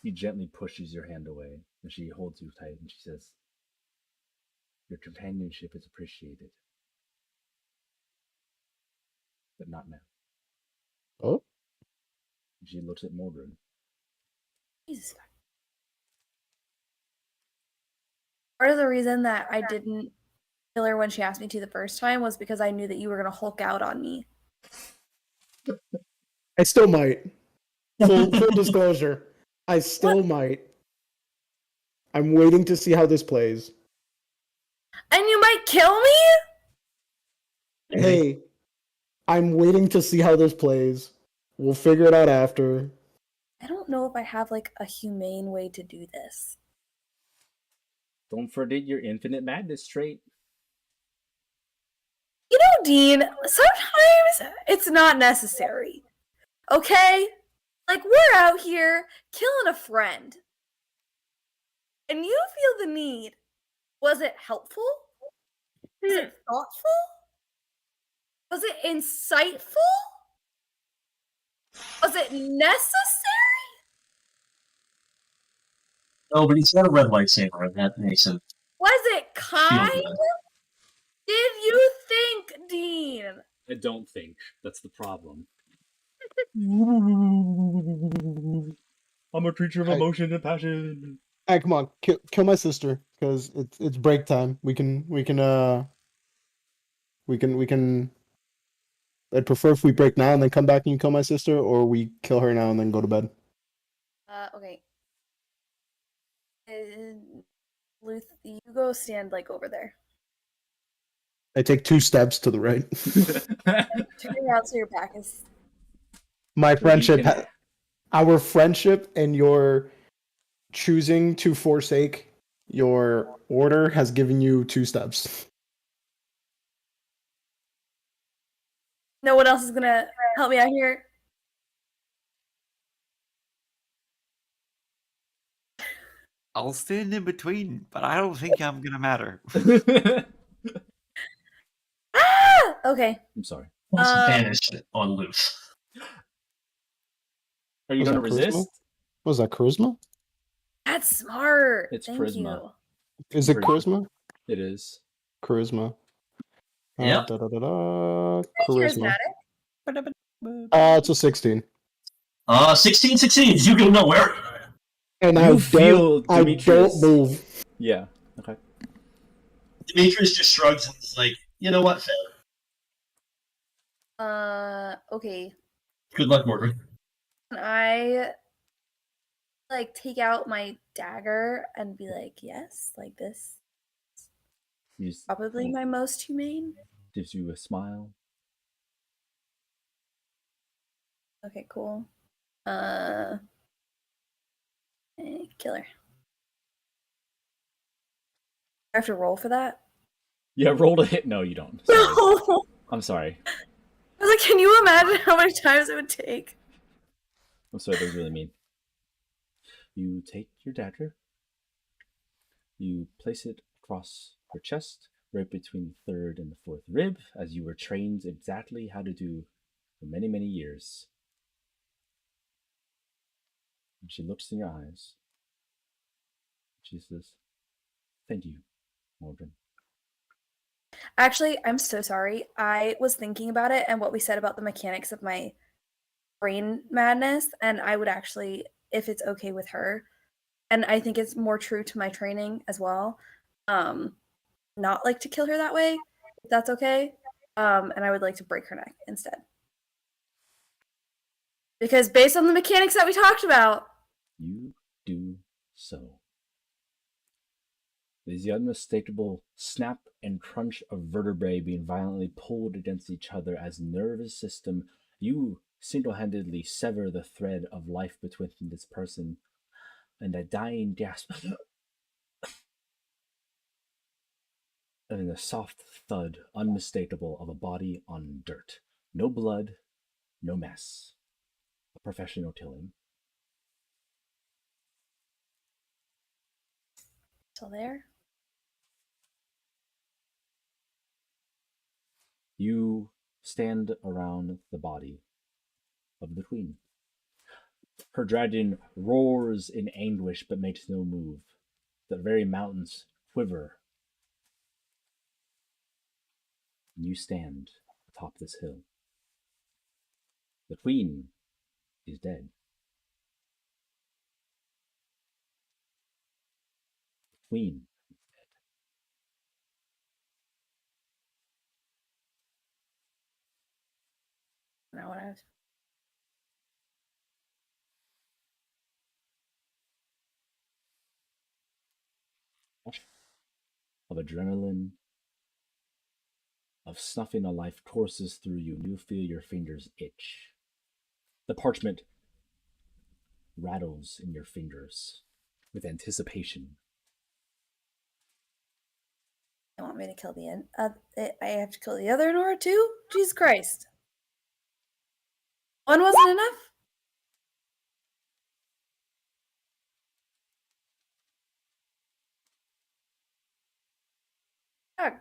He gently pushes your hand away, and she holds you tight, and she says, "Your companionship is appreciated, but not now." Oh, And she looks at Mordred. Jesus. Part of the reason that I didn't kill her when she asked me to the first time was because I knew that you were going to Hulk out on me. I still might. Full disclosure, I still might. I'm waiting to see how this plays. And you might kill me? Hey, I'm waiting to see how this plays. We'll figure it out after. I don't know if I have like a humane way to do this. Don't forget your infinite madness trait. You know, Dean, sometimes it's not necessary. Okay? Like, we're out here killing a friend. And you feel the need. Was it helpful? Was it thoughtful? Was it insightful? Was it necessary? No, but he's got a red lightsaber, and that makes him Was it feel kind? good. Did you think, Dean? I don't think that's the problem. I'm a creature of Hey. emotion and passion. Hey, come on, kill my sister, because it's break time. We can. I'd prefer if we break now and then come back and you kill my sister, or we kill her now and then go to bed. Okay. Luth, you go stand like over there. I take 2 steps to the right. Turn around so your back is. My friendship, can- our friendship, and your choosing to forsake your order has given you 2 steps. No one else is gonna help me out here. I'll stand in between, but I don't think I'm gonna matter. Ah! Okay. I'm sorry. Banished on loose. Are you Was gonna that charisma? resist? What was that, charisma? That's smart. It's Thank charisma. you. Is it Pretty- charisma? It is. Charisma. Yep. Charisma. Charismatic. It's a 16. 16 succeeds. You go nowhere. And You feel I Demetrius. don't move. Yeah. Okay. Demetrius just shrugs and is like, you know what, fair. Okay. Good luck, Mordred. Can I like take out my dagger and be like, yes, like this? You just, Probably my most humane. gives you a smile. Okay, cool. Killer. I have to roll for that? Yeah, roll to hit. No, you don't. Sorry. No! I'm sorry. I was like, can you imagine how many times it would take? I'm sorry, that was really mean. You take your dagger. You place it across your chest, right between the third and the fourth rib, as you were trained exactly how to do for many, many years. And she looks in your eyes. She says, "Thank you, Mordrin." Actually, I'm so sorry. I was thinking about it and what we said about the mechanics of my brain madness, and I would actually, if it's okay with her, and I think it's more true to my training as well, not like to kill her that way, if that's okay. And I would like to break her neck instead. Because based on the mechanics that we talked about, You do so. There's the unmistakable snap and crunch of vertebrae being violently pulled against each other as nervous system. You single-handedly sever the thread of life between this person, and a dying gasp, and a soft thud, unmistakable, of a body on dirt. No blood, no mess. A professional killing. still there. You stand around the body of the queen. Her dragon roars in anguish but makes no move. The very mountains quiver. You stand atop this hill. The queen is dead. The queen is dead. Now what I have. Of adrenaline, of snuffing a life courses through you, and you feel your fingers itch. The parchment rattles in your fingers with anticipation. You want me to kill the I have to kill the other Nora too? Jesus Christ. One wasn't enough? God.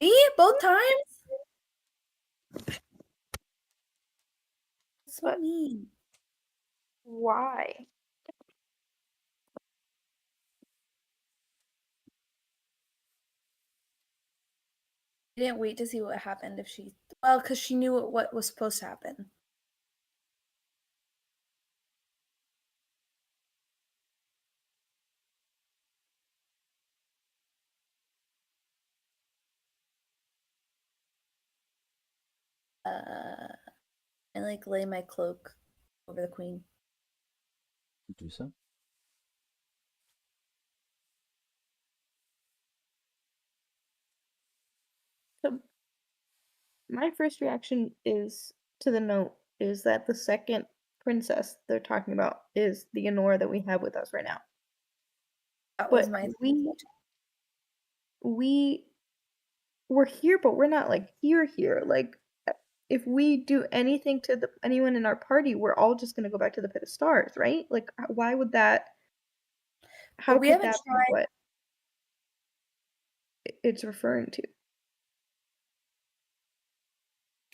Me? Both times? So But- mean. Why? She didn't wait to see what happened if she. Well, because she knew what was supposed to happen. I like lay my cloak over the queen. Do so. So my first reaction is to the note is that the second princess they're talking about is the Enora that we have with us right now. That But was my. we're here, but we're not like here. Like if we do anything to anyone in our party, we're all just gonna go back to the pit of stars, right? Like why would that? How But we could haven't that be tried. what it's referring to?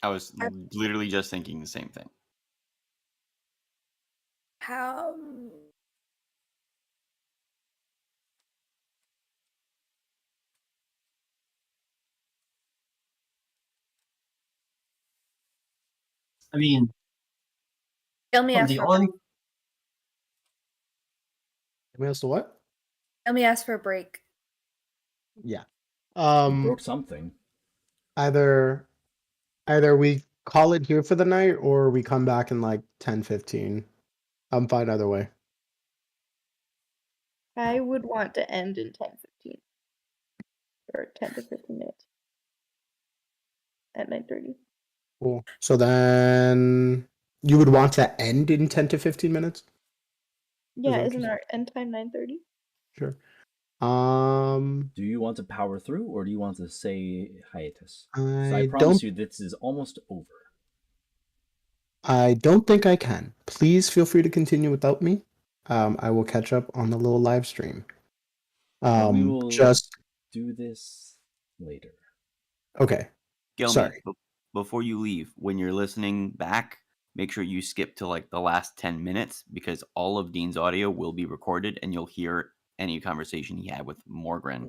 I was literally just thinking the same thing. How. I mean, Let me from ask the for. on, Let me ask the what? Let me ask for a break. Yeah. You broke something. Either we call it here for the night or we come back in like 10-15. I'm fine either way. I would want to end in 10:15. or 10 to 15 minutes at 9:30. Cool. So then you would want to end in 10 to 15 minutes? Yeah, that isn't just- our end time 9:30? Sure. Do you want to power through, or do you want to say hiatus? So I I promise don't you, this is almost over. I don't think I can. Please feel free to continue without me. I will catch up on the little live stream. And we will Just do this later. okay. Gilmy, Sorry. before you leave, when you're listening back, make sure you skip to like the last 10 minutes because all of Dean's audio will be recorded and you'll hear any conversation he had with Morgren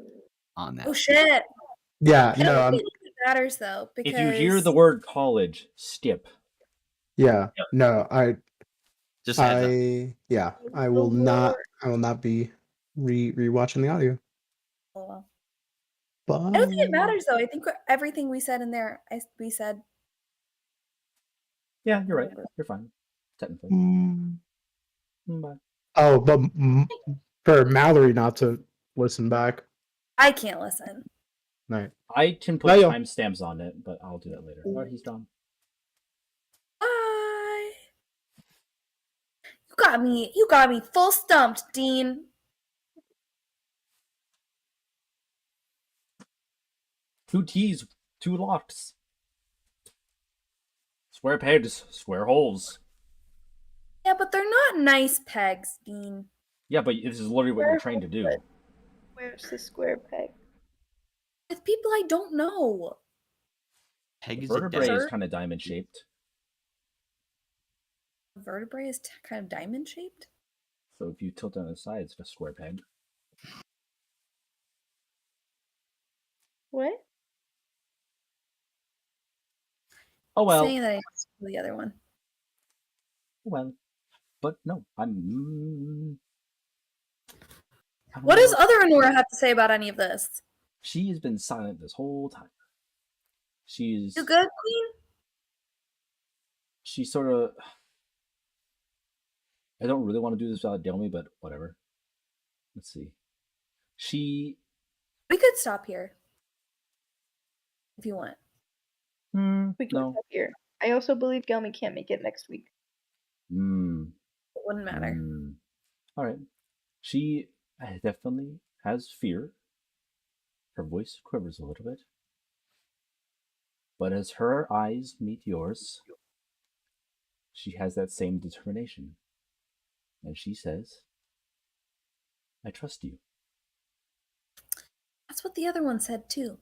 on that. Oh shit! Yeah, I don't no, think it matters though because If you hear the word college, skip. yeah. Yep. No, Just heads up. I will not be rewatching the audio. Oh, well. But I don't think it matters though. I think everything we said in there, we said. Yeah, you're right. You're fine. Technically. Mm, Bye. oh, but for Mallory not to listen back. I can't listen. Right. I can put Bye, y'all. timestamps on it, but I'll do that later. Oh, he's gone. Bye. You got me full stumped, Dean. 2 T's, 2 locks. Square pegs, square holes. Yeah, but they're not nice pegs, Dean. Yeah, but this is literally what you're trained to do. Where's the square peg? With people I don't know. Peg The is a vertebrae is desert. kind of diamond shaped. The vertebrae is kind of diamond shaped. So if you tilt it on the side, it's a square peg. What? Oh well. Saying that I know the other one. Well. But no, I'm. What does other Anora have to say about any of this? She has been silent this whole time. She's. You good, Queen? She sort of. I don't really want to do this without Delmy, but whatever. Let's see. She. We could stop here. If you want. We can No. stop here. I also believe Gelmy can't make it next week. It wouldn't matter. All right. She definitely has fear. Her voice quivers a little bit. But as her eyes meet yours, she has that same determination. And she says, I trust you. That's what the other one said too.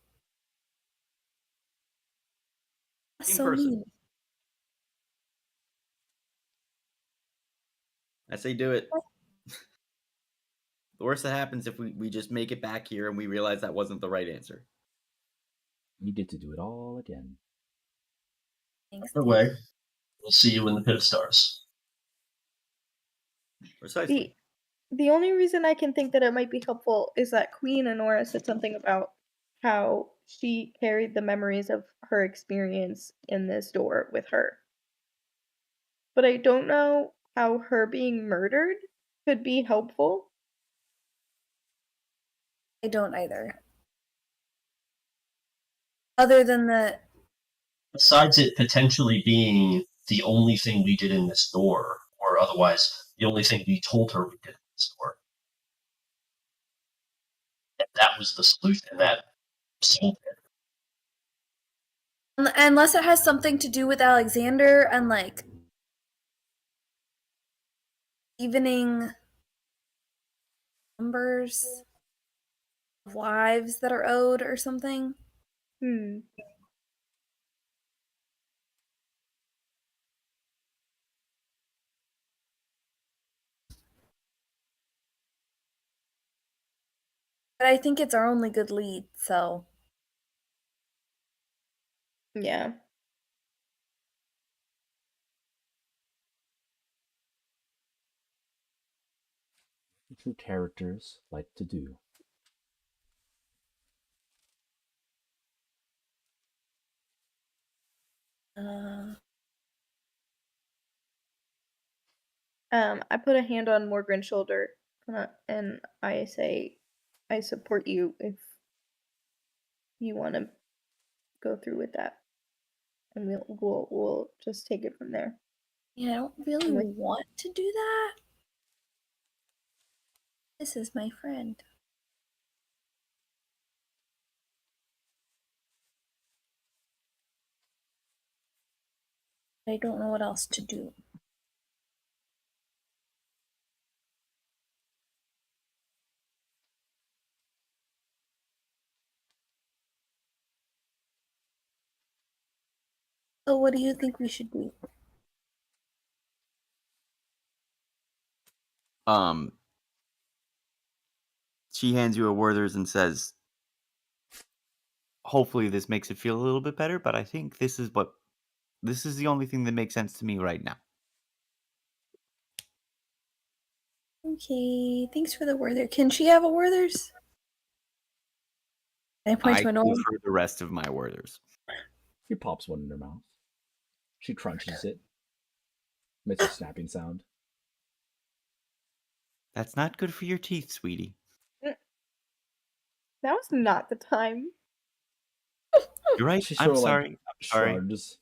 That's Same so person. mean. I say do it. The worst that happens if we just make it back here and we realize that wasn't the right answer. You get to do it all again. Thanks. Either way, we'll see you in the pit of stars. Precisely. The only reason I can think that it might be helpful is that Queen Anora said something about how she carried the memories of her experience in this door with her. But I don't know how her being murdered could be helpful. I don't either. Other than the Besides it potentially being the only thing we did in this door, or otherwise the only thing we told her we did in this door. And that was the solution, and that solved it. unless it has something to do with Alexander and like evening numbers of lives that are owed or something. But I think it's our only good lead, so Yeah. What your characters like to do. I put a hand on Morgan's shoulder and I say, I support you if you want to go through with that, and we'll just take it from there. Yeah, I don't really want to do that. This is my friend. I don't know what else to do. So what do you think we should do? She hands you a Werther's and says, hopefully this makes it feel a little bit better, but I think this is the only thing that makes sense to me right now. Okay, thanks for the Werther. Can she have a Werther's? I point I to an give old. her the rest of my Werther's. He pops one in her mouth. She crunches it. Makes a snapping sound. That's not good for your teeth, sweetie. That was not the time. You're right. She I'm sort of sorry. I'm sorry. shrugs.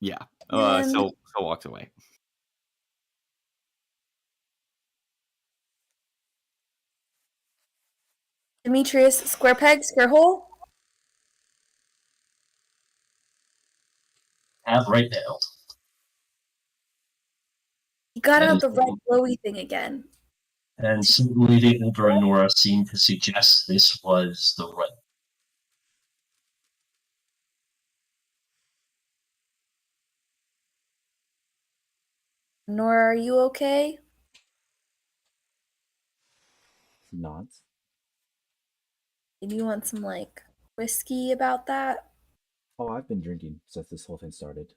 Yeah. And- So walks away. Demetrius, square peg, square hole. Have right now. You got That out is the red the- glowy thing again. And certainly the older Nora seemed to suggest this was the right. Nora, are you okay? He nods. Do you want some like whiskey about that? Oh, I've been drinking since this whole thing started.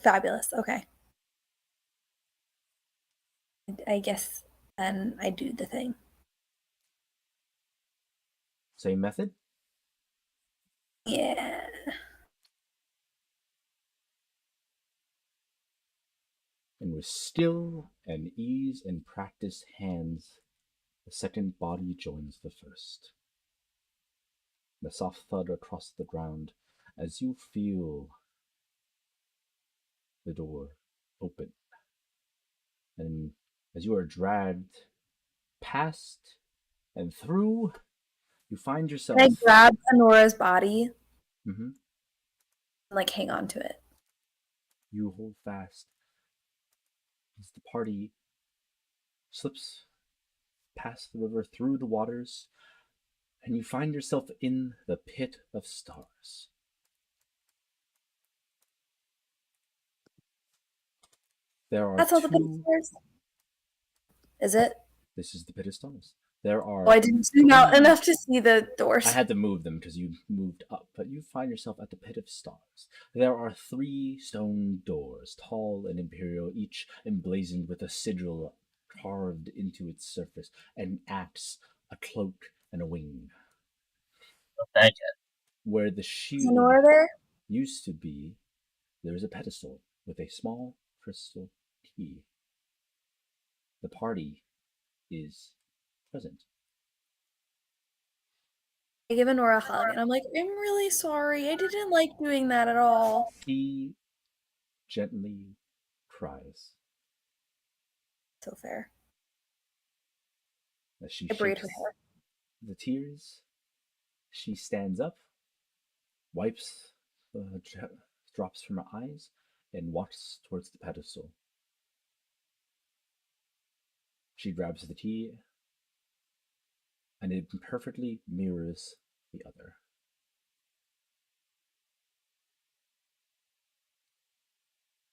Fabulous. Okay. I guess then I do the thing. Same method? Yeah. And with skill and ease and practiced hands, the second body joins the first. The soft thud across the ground as you feel the door open. And as you are dragged past and through, you find yourself. Can I grab Nora's body Mhm. and like hang on to it? You hold fast as the party slips past the river through the waters, and you find yourself in the pit of stars. There are That's all the two. pictures. Is it? This is the pit of stars. There are. Oh, I didn't zoom out three- enough to see the doors. I had to move them because you moved up, but you find yourself at the pit of stars. There are 3 stone doors, tall and imperial, each emblazoned with a sigil carved into its surface, an axe, a cloak, and a wing. Thank Where the Is shield Nora there? used to be, there is a pedestal with a small crystal key. The party is present. I give Nora a hug and I'm like, I'm really sorry. I didn't like doing that at all. He gently cries So fair. as she I braid her shakes hair. the tears. She stands up, wipes drops from her eyes, and walks towards the pedestal. She grabs the key, and it perfectly mirrors the other.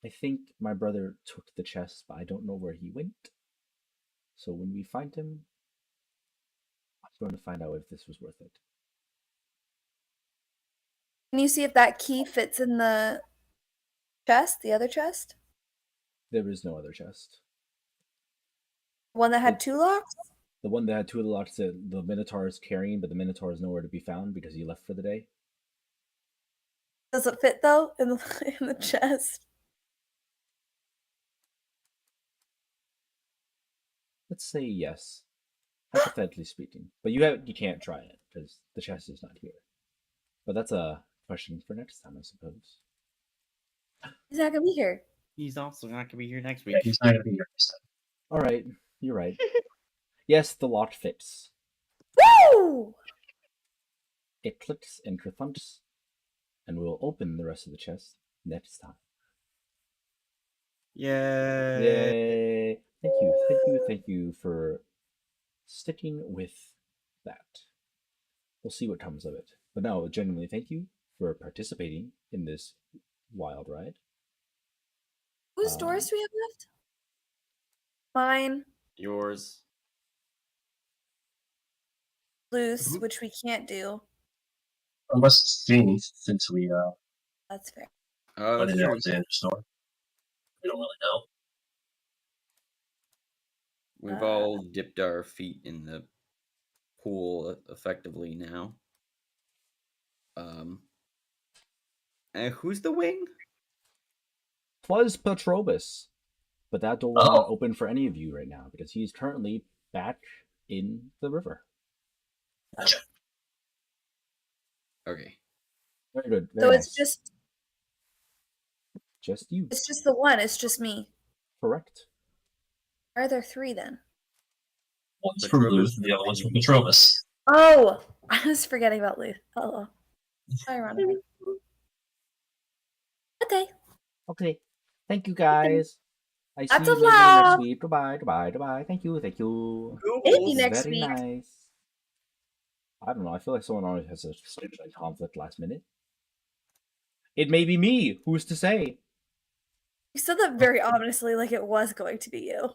I think my brother took the chest, but I don't know where he went. So when we find him, I'm going to find out if this was worth it. Can you see if that key fits in the chest, the other chest? There is no other chest. One that had 2 locks? The one that had 2 of the locks that the Minotaur is carrying, but the Minotaur is nowhere to be found because he left for the day. Does it fit though in the chest? Let's say yes. hypothetically speaking. But you can't try it because the chest is not here. But that's a question for next time, I suppose. He's not gonna be here. He's also not gonna be here next Yeah, week. he's not going to be here next time. All right, you're right. Yes, the lock fits. Woo! It clicks and kerthumps, and we'll open the rest of the chest next time. Yay! Yay! Thank you for sticking with that. We'll see what comes of it. But no, genuinely, thank you for participating in this wild ride. Whose doors do we have left? Mine, Yours. loose, which we can't do. Unless it's changed since we That's fair. went That's in true. Alexander's store. We don't really know. We've all dipped our feet in the pool effectively now. And who's the wing? Twas Petrobus, but that door will Oh. not open for any of you right now because he's currently back in the river. Gotcha. Okay. Very good. So Very it's nice. Just you. it's just the one. It's just me. Correct. Why are there three then? One's from Ruth, the other one's from Petrovus. Oh, I was forgetting about Lou. Oh, ironic. Okay. Okay. Thank you, guys. I see Lots you of later love. next week. Goodbye. Thank you. Maybe It was next very week. nice. I don't know. I feel like someone always has a scheduling conflict last minute. It may be me. Who's to say? You said that very ominously, like it was going to be you.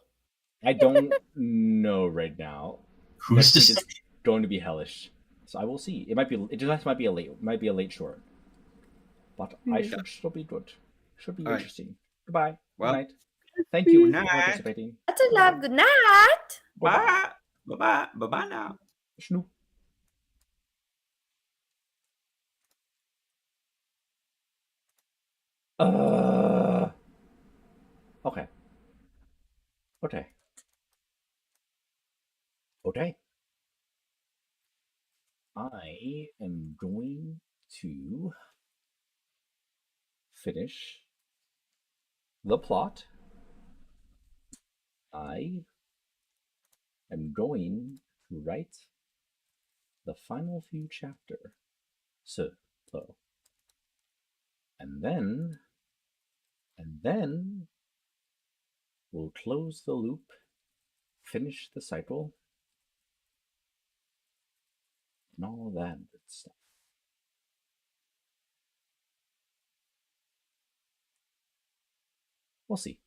I don't know right now. Who's Next to week say? is going to be hellish, so I will see. It just might be a late short, but I should still be good. Should be All right. interesting. Goodbye. Well, Good night. Thank you good for night. participating. Lots of love. Good night. Bye. Bye. Bye. Now. Schnoop. Okay. I am going to finish the plot. I am going to write the final few chapter. So, and then we'll close the loop, finish the cycle, and all that good stuff. We'll see.